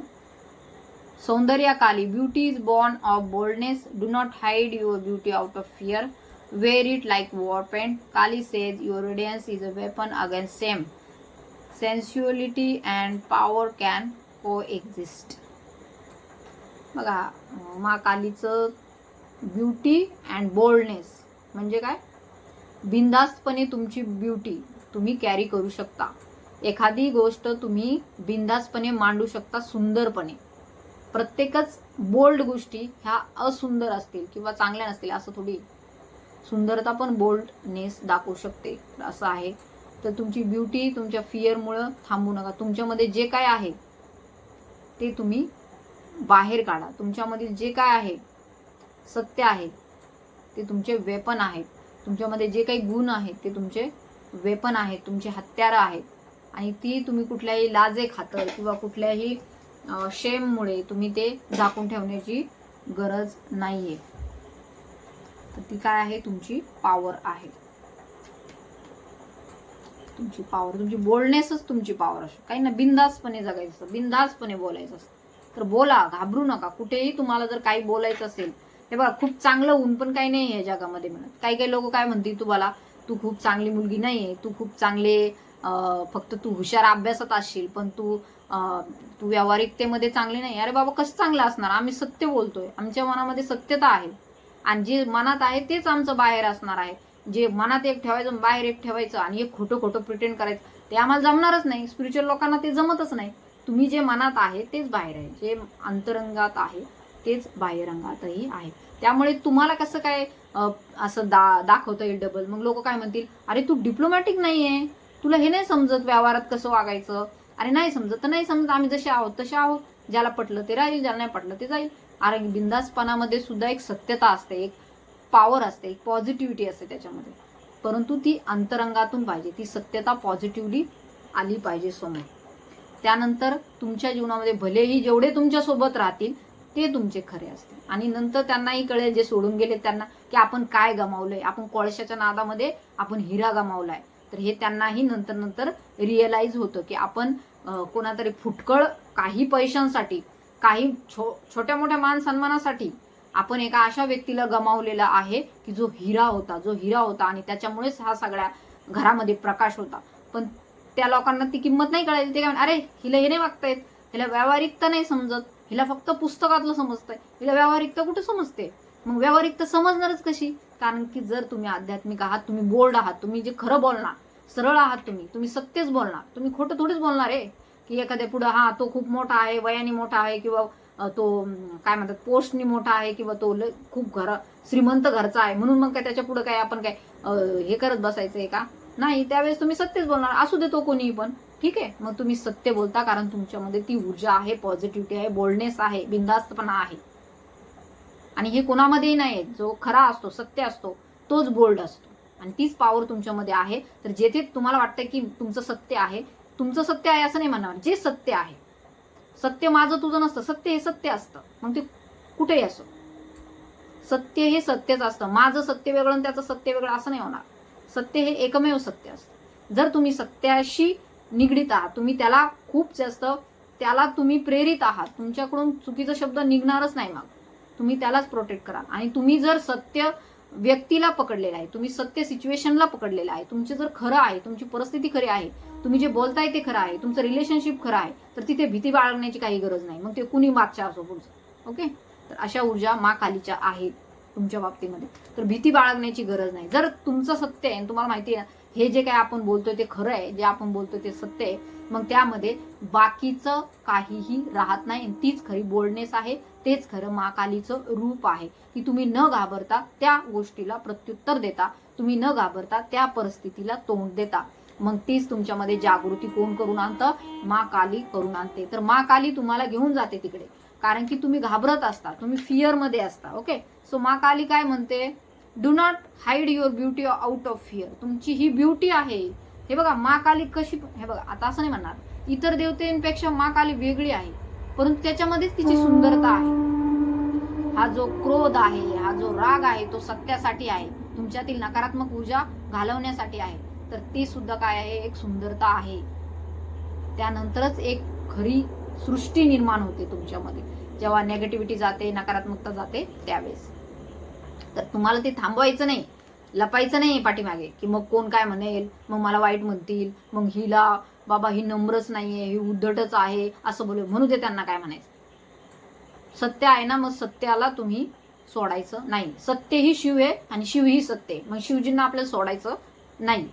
सौंदर्या Kali, beauty is born of boldness, do not hide your beauty out of fear, wear it like war paint. Kali says your radiance is a weapon against shame. Sensuality and power can coexist. बघा, मा कालीचं beauty and boldness म्हणजे काय, बिनधास्तपणे तुमची beauty तुम्ही carry करू शकता. एखादी गोष्ट तुम्ही बिनधास्तपणे मांडू शकता, सुंदरपणे. प्रत्येकच बोल्ड गोष्टी ह्या असुंदर असतील किंवा चांगल्या नसतील असं थोडी. सुंदरता पण बोल्डनेस दाखवू शकते, असं आहे. तर तुमची ब्युटी तुमच्या फिअरमुळं थांबू नका. तुमच्यामध्ये जे काय आहे ते तुम्ही बाहेर काढा. तुमच्यामधील जे काय आहे, सत्य आहे, ते तुमचे वेपन आहेत. तुमच्यामध्ये जे काही गुण आहेत ते तुमचे वेपन आहेत, तुमचे हत्यारं आहेत. आणि ती तुम्ही कुठल्याही लाजे खातर किंवा कुठल्याही शेममुळे तुम्ही ते झाकून ठेवण्याची गरज नाहीये. तर ती काय आहे, तुमची पॉवर आहे. तुमची पॉवर, तुमची बोलणेसच तुमची पॉवर असते. काही ना बिनधास्तपणे जगायचं असतं, बिनधास्तपणे बोलायचं असतं. तर बोला, घाबरू नका. कुठेही तुम्हाला जर काही बोलायचं असेल, हे बघा, खूप चांगलं ऊन पण काही नाही या जगामध्ये मिळत. काही काही लोक काय म्हणतील तुम्हाला, तू खूप चांगली मुलगी नाहीये, तू खूप चांगले, फक्त तू हुशार अभ्यासात असशील पण तू व्यावहारिकतेमध्ये चांगली नाही. अरे बाबा, कसं चांगलं असणार? आम्ही सत्य बोलतोय, आमच्या मनामध्ये सत्यता आहे आणि जे मनात आहे तेच आमचं बाहेर असणार आहे. जे मनात एक ठेवायचं, बाहेर एक ठेवायचं आणि एक खोटं खोटं प्रिटेंड करायचं, ते आम्हाला जमणारच नाही. स्पिरिच्युअल लोकांना ते जमतच नाही. तुम्ही जे मनात आहे तेच बाहेर आहे, जे अंतरंगात आहे तेच बाह्यरंगातही आहे. त्यामुळे तुम्हाला कसं काय असं दाखवता येईल डबल? मग लोक काय म्हणतील, अरे तू डिप्लोमॅटिक नाहीये, तुला हे नाही समजत व्यवहारात कसं वागायचं. अरे नाही समजत तर नाही समजत, आम्ही जसे आहोत तसे आहोत. ज्याला पटलं ते राहील, ज्याला नाही पटलं ते जाईल. अरे बिंदासपणामध्ये सुद्धा एक सत्यता असते, एक पॉवर असते, एक पॉझिटिव्हिटी असते त्याच्यामध्ये. परंतु ती अंतरंगातून पाहिजे, ती सत्यता पॉझिटिव्हली आली पाहिजे समोर. त्यानंतर तुमच्या जीवनामध्ये भलेही जेवढे तुमच्या सोबत राहतील ते तुमचे खरे असतील. आणि नंतर त्यांनाही कळेल, जे सोडून गेले त्यांना, की आपण काय गमावलंय. आपण कोळशाच्या नादामध्ये आपण हिरा गमावलाय. तर हे त्यांनाही नंतर नंतर रिअलाइज होतं की आपण कोणातरी फुटकळ काही पैशांसाठी, काही छोट्या मोठ्या मान सन्मानासाठी आपण एका अशा व्यक्तीला गमावलेला आहे की जो हिरा होता आणि त्याच्यामुळेच हा सगळ्या घरामध्ये प्रकाश होता. पण त्या लोकांना ती किंमत नाही कळाली. ते काय, अरे हिला हे नाही वागता येत, हिला व्यावहारिकता नाही समजत, हिला फक्त पुस्तकातलं समजतंय, हिला व्यावहारिकता कुठे समजते? मग व्यावहारिकता समजणारच कशी? कारण की जर तुम्ही आध्यात्मिक आहात, तुम्ही बोल्ड आहात, तुम्ही जे खरं बोलणार, सरळ आहात, तुम्ही सत्यच बोलणार, तुम्ही खोटं थोडीच बोलणार आहे की एखाद्या पुढं हा तो खूप मोठा आहे, वयाने मोठा आहे, किंवा तो काय म्हणतात पोस्टनी मोठा आहे, किंवा तो खूप श्रीमंत घरचा आहे म्हणून मग काय त्याच्या पुढे काय आपण काय हे करत बसायचंय का? नाही, त्यावेळेस तुम्ही सत्यच बोलणार, असू दे तो कोणीही पण, ठीक आहे. मग तुम्ही सत्य बोलता कारण तुमच्यामध्ये ती ऊर्जा आहे, पॉझिटिव्हिटी आहे, बोल्डनेस आहे, बिनधास्तपणा आहे. आणि हे कोणामध्येही नाही, जो खरा असतो, सत्य असतो, तोच बोल्ड असतो आणि तीच पॉवर तुमच्यामध्ये आहे. तर जेथे तुम्हाला वाटतं की तुमचं सत्य आहे, तुमचं सत्य आहे असं नाही म्हणणार, जे सत्य आहे, सत्य माझं तुझं नसतं, सत्य हे सत्य असतं, मग ते कुठेही असो, सत्य हे सत्यच असतं. माझं सत्य वेगळं आणि त्याचं सत्य वेगळं असं नाही होणार. सत्य हे एकमेव सत्य असतं. जर तुम्ही सत्याशी निगडीत आहात, तुम्ही त्याला खूप जास्त त्याला तुम्ही प्रेरित आहात, तुमच्याकडून चुकीचा शब्द निघणारच नाही, मग तुम्ही त्यालाच प्रोटेक्ट करा. आणि तुम्ही जर सत्य व्यक्तीला पकडलेला आहे, तुम्ही सत्य सिच्युएशनला पकडलेलं आहे, तुमचे जर खरं आहे, तुमची परिस्थिती खरी आहे, तुम्ही जे बोलताय ते खरं आहे, तुमचं रिलेशनशिप खरं आहे, तर तिथे भीती बाळगण्याची काही गरज नाही. मग ते कुणी मागच्या असो पुढचं. ओके, तर अशा ऊर्जा मा कालीच्या आहेत तुमच्या बाबतीमध्ये, तर भीती बाळगण्याची गरज नाही. जर तुमचं सत्य आहे, तुम्हाला माहिती आहे हे जे काय आपण बोलतोय ते खरं आहे, जे आपण बोलतोय ते सत्य आहे, मग त्यामध्ये बाकीचं काहीही राहत नाही. तीच खरी बोल्डनेस आहे, तेच खरं महाकालीचं रूप आहे की तुम्ही न घाबरता त्या गोष्टीला प्रत्युत्तर देता, तुम्ही न घाबरता त्या परिस्थितीला तोंड देता. मग तीच तुमच्यामध्ये जागृती कोण करून आणतं? महाकाली करून आणते. तर महाकाली तुम्हाला घेऊन जाते तिकडे, कारण की तुम्ही घाबरत असता, तुम्ही फिअर मध्ये असता. ओके, सो महाकाली काय म्हणते? Do not hide your beauty out of fear. तुमची ही ब्युटी आहे. हे बघा महाकाली कशी, हे बघा आता असं नाही म्हणणार इतर देवतेंपेक्षा महाकाली वेगळी आहे, परंतु त्याच्यामध्येच तिची सुंदरता आहे. हा जो क्रोध आहे, हा जो राग आहे, तो सत्यासाठी आहे, तुमच्यातील नकारात्मक ऊर्जा घालवण्यासाठी आहे. तर ती सुद्धा काय आहे? एक सुंदरता आहे. त्यानंतरच एक खरी सृष्टी निर्माण होते तुमच्यामध्ये, जेव्हा नेगेटिव्हिटी जाते, नकारात्मकता जाते त्यावेळेस. तर तुम्हाला ते थांबवायचं नाही, लपायचं नाही पाठीमागे की मग कोण काय म्हणेल, मग मला वाईट म्हणतील, मग हिला बाबा ही नम्रच नाहीये, ही उद्धटच आहे असं बोलू, म्हणू दे त्यांना काय म्हणायचं. सत्य आहे ना, मग सत्याला तुम्ही सोडायचं नाही. सत्य ही शिव आहे आणि शिव ही सत्य आहे, मग शिवजींना आपल्याला सोडायचं नाही,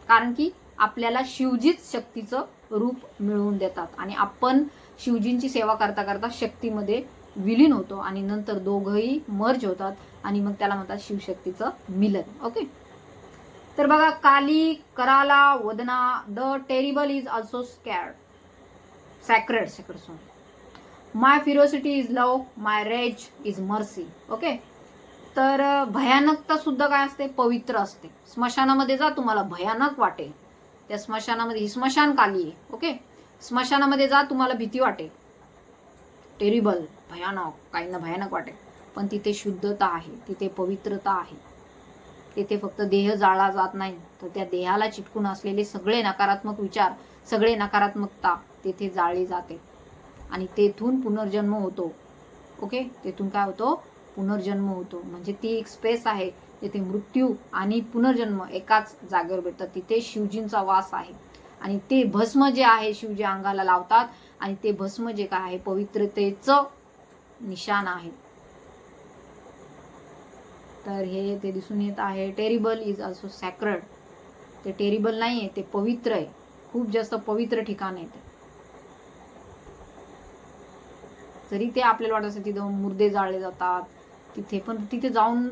कारण की आपल्याला शिवजीच शक्तीचं रूप मिळवून देतात आणि आपण शिवजींची सेवा करता करता शक्तीमध्ये विलीन होतो आणि नंतर दोघंही मर्ज होतात आणि मग त्याला म्हणतात शिवशक्तीचं मिलन. ओके, तर बघा काली, कराला, वदना. The terrible is also sacred. My ferocity is love, my rage is mercy. Okay, तर भयानकता सुद्धा काय असते? पवित्र असते. स्मशानामध्ये जा, तुम्हाला भयानक वाटेल, त्या स्मशानामध्ये, ही स्मशान काली आहे. ओके, स्मशानामध्ये जा, तुम्हाला भीती वाटेल, टेरिबल, भयानक, काहींना भयानक वाटेल, पण तिथे शुद्धता आहे, तिथे पवित्रता आहे. तिथे फक्त देह जाळला जात नाही, तर त्या देहाला चिटकून असलेले सगळे नकारात्मक विचार, सगळे नकारात्मकता तिथे जाळली जाते आणि तेथून पुनर्जन्म होतो. ओके, तेथून काय होतो? पुनर्जन्म होतो. म्हणजे ती एक स्पेस आहे तिथे मृत्यू आणि पुनर्जन्म एकाच जागेवर भेटतात. तिथे शिवजींचा वास आहे आणि ते भस्म जे आहे शिवजी अंगाला लावतात आणि ते भस्म जे काय आहे पवित्रतेचं निशाण आहे. तर हे ते दिसून येत आहे. Terrible is also sacred. ते टेरिबल नाहीये, ते पवित्र आहे, खूप जास्त पवित्र ठिकाण आहे ते. जरी ते आपल्याला वाटत असेल तिथे मुर्दे जाळले जातात तिथे, पण तिथे जाऊन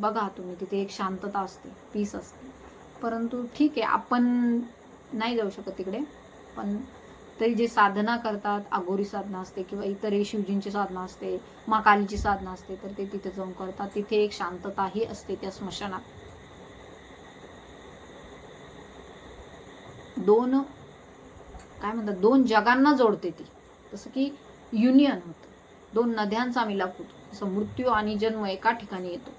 बघा तुम्ही, तिथे एक शांतता असते, पीस असते. परंतु ठीक आहे, आपण नाही जाऊ शकत तिकडे, पण तरी जे साधना करतात, अघोरी साधना असते किंवा इतर शिवजींची साधना असते, मा कालीची साधना असते, तर ते तिथे जाऊन करतात. तिथे एक शांतताही असते त्या स्मशानात. दोन काय म्हणतात, दोन जगांना जोडते ती, जसं की युनियन होतं, दोन नद्यांचा मिलाप होतो. जसं मृत्यू आणि जन्म एका ठिकाणी येतो,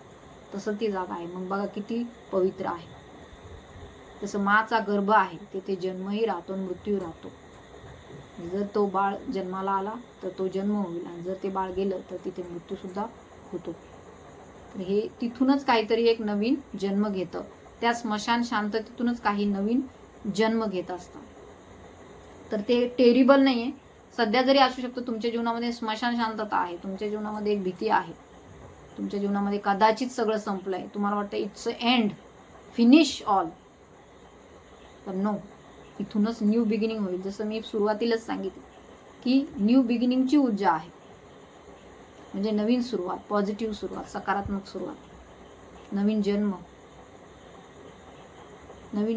तसं ती जागा आहे. मग बघा किती पवित्र आहे. जसं माचा गर्भ आहे, तिथे जन्मही राहतो आणि मृत्यू राहतो. जर तो बाळ जन्माला आला तर तो जन्म होईल, आणि जर ते बाळ गेलं तर तिथे मृत्यू सुद्धा होतो. तर हे तिथूनच काहीतरी एक नवीन जन्म घेतं. त्या स्मशान शांततेतूनच काही नवीन जन्म घेत असतात. तर ते टेरिबल नाहीये, सध्या जरी असू शकतो तुमच्या जीवनामध्ये स्मशान शांतता आहे, तुमच्या जीवनामध्ये एक भीती आहे, तुमच्या जीवनामध्ये कदाचित सगळं संपलंय, तुम्हाला वाटतं इट्स एंड, फिनिश ऑल. पण नो, इथूनच न्यू बिगिनिंग होईल. जसं मी सुरुवातीलाच सांगितलं की न्यू बिगिनिंगची ऊर्जा आहे, म्हणजे नवीन सुरुवात, पॉझिटिव्ह सुरुवात, सकारात्मक सुरुवात, नवीन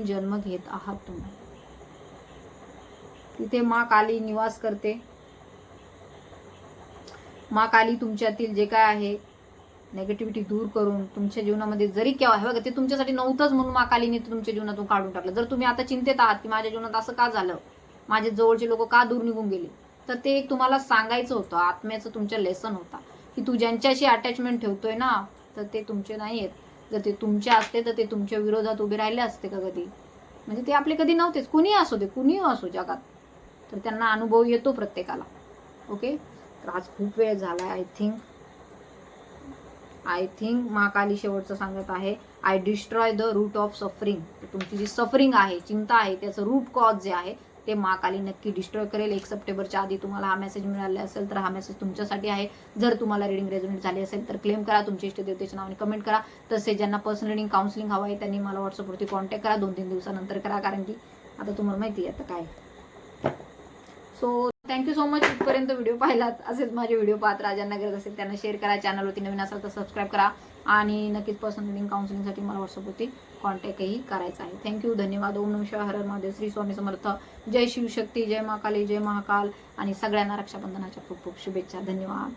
जन्म घेत आहात तुम्ही. तिथे माँ काली निवास करते. माँ काली तुमच्यातील जे काय आहे नेगेटिव्हिटी दूर करून तुमच्या जीवनामध्ये जरी केव्हा हे बघा ते तुमच्यासाठी नव्हतंच म्हणून माँ कालीने तुमच्या जीवनातून काढून टाकलं. जर तुम्ही आता चिंतेत आहात की माझ्या जीवनात असं का झालं, माझे जवळचे लोक का दूर निघून गेले, तर ते एक तुम्हाला सांगायचं होतं, आत्म्याचं तुमच्या लेसन होता की तू ज्यांच्याशी अटॅचमेंट ठेवतोय ना तर ते तुमचे नाही आहेत. जर ते तुमचे असते तर ते तुमच्या विरोधात उभे राहिले असते का कधी? म्हणजे ते आपले कधी नव्हतेच. कुणी असो दे, कुणी असो जगात, तर त्यांना अनुभव येतो प्रत्येकाला. ओके, तर आज खूप वेळ झालाय. आय थिंक माँ काली शेवटचं सांगत आहे, I destroy the root of suffering. तुमची जी सफरिंग आहे, चिंता आहे, त्याचं रूट कॉज जे आहे ते माँ काली नक्की डिस्ट्रॉय करेल. 1 सप्टेंबरच्या आधी तुम्हाला हा मेसेज मिळाला असेल तर हा मेसेज तुमच्यासाठी आहे. जर तुम्हाला रिडिंग रेझोनेट झाली असेल तर क्लेम करा, तुमच्या इष्टदेवतेच्या नावाने कमेंट करा. तसेच ज्यांना पर्सनल रिडिंग काउन्सिलिंग हवं आहे त्यांनी मला व्हॉट्सअपवरती कॉन्टॅक्ट करा. 2-3 दिवसानंतर करा, कारण की आता तुम्हाला माहिती आहे आता काय. सो थँक्यू सो मच इथपर्यंत व्हिडिओ पाहिलात. असेच माझे व्हिडिओ पाहत राहा. ज्यांना गरज असेल त्यांना शेअर करा. चॅनलवरती नवीन असाल तर सबस्क्राईब करा आणि नक्कीच पर्सनल रिडिंग काउन्सिलिंगसाठी मला व्हॉट्सअपवरती कॉन्टॅक्टही करायचा आहे. थँक्यू, धन्यवाद. ओम नमः शिवाय, हर हर महादेव, श्री स्वामी समर्थ, जय शिवशक्ती, जय महाकाली, जय महाकाल आणि सगळ्यांना रक्षाबंधनाच्या खूप खूप शुभेच्छा. धन्यवाद.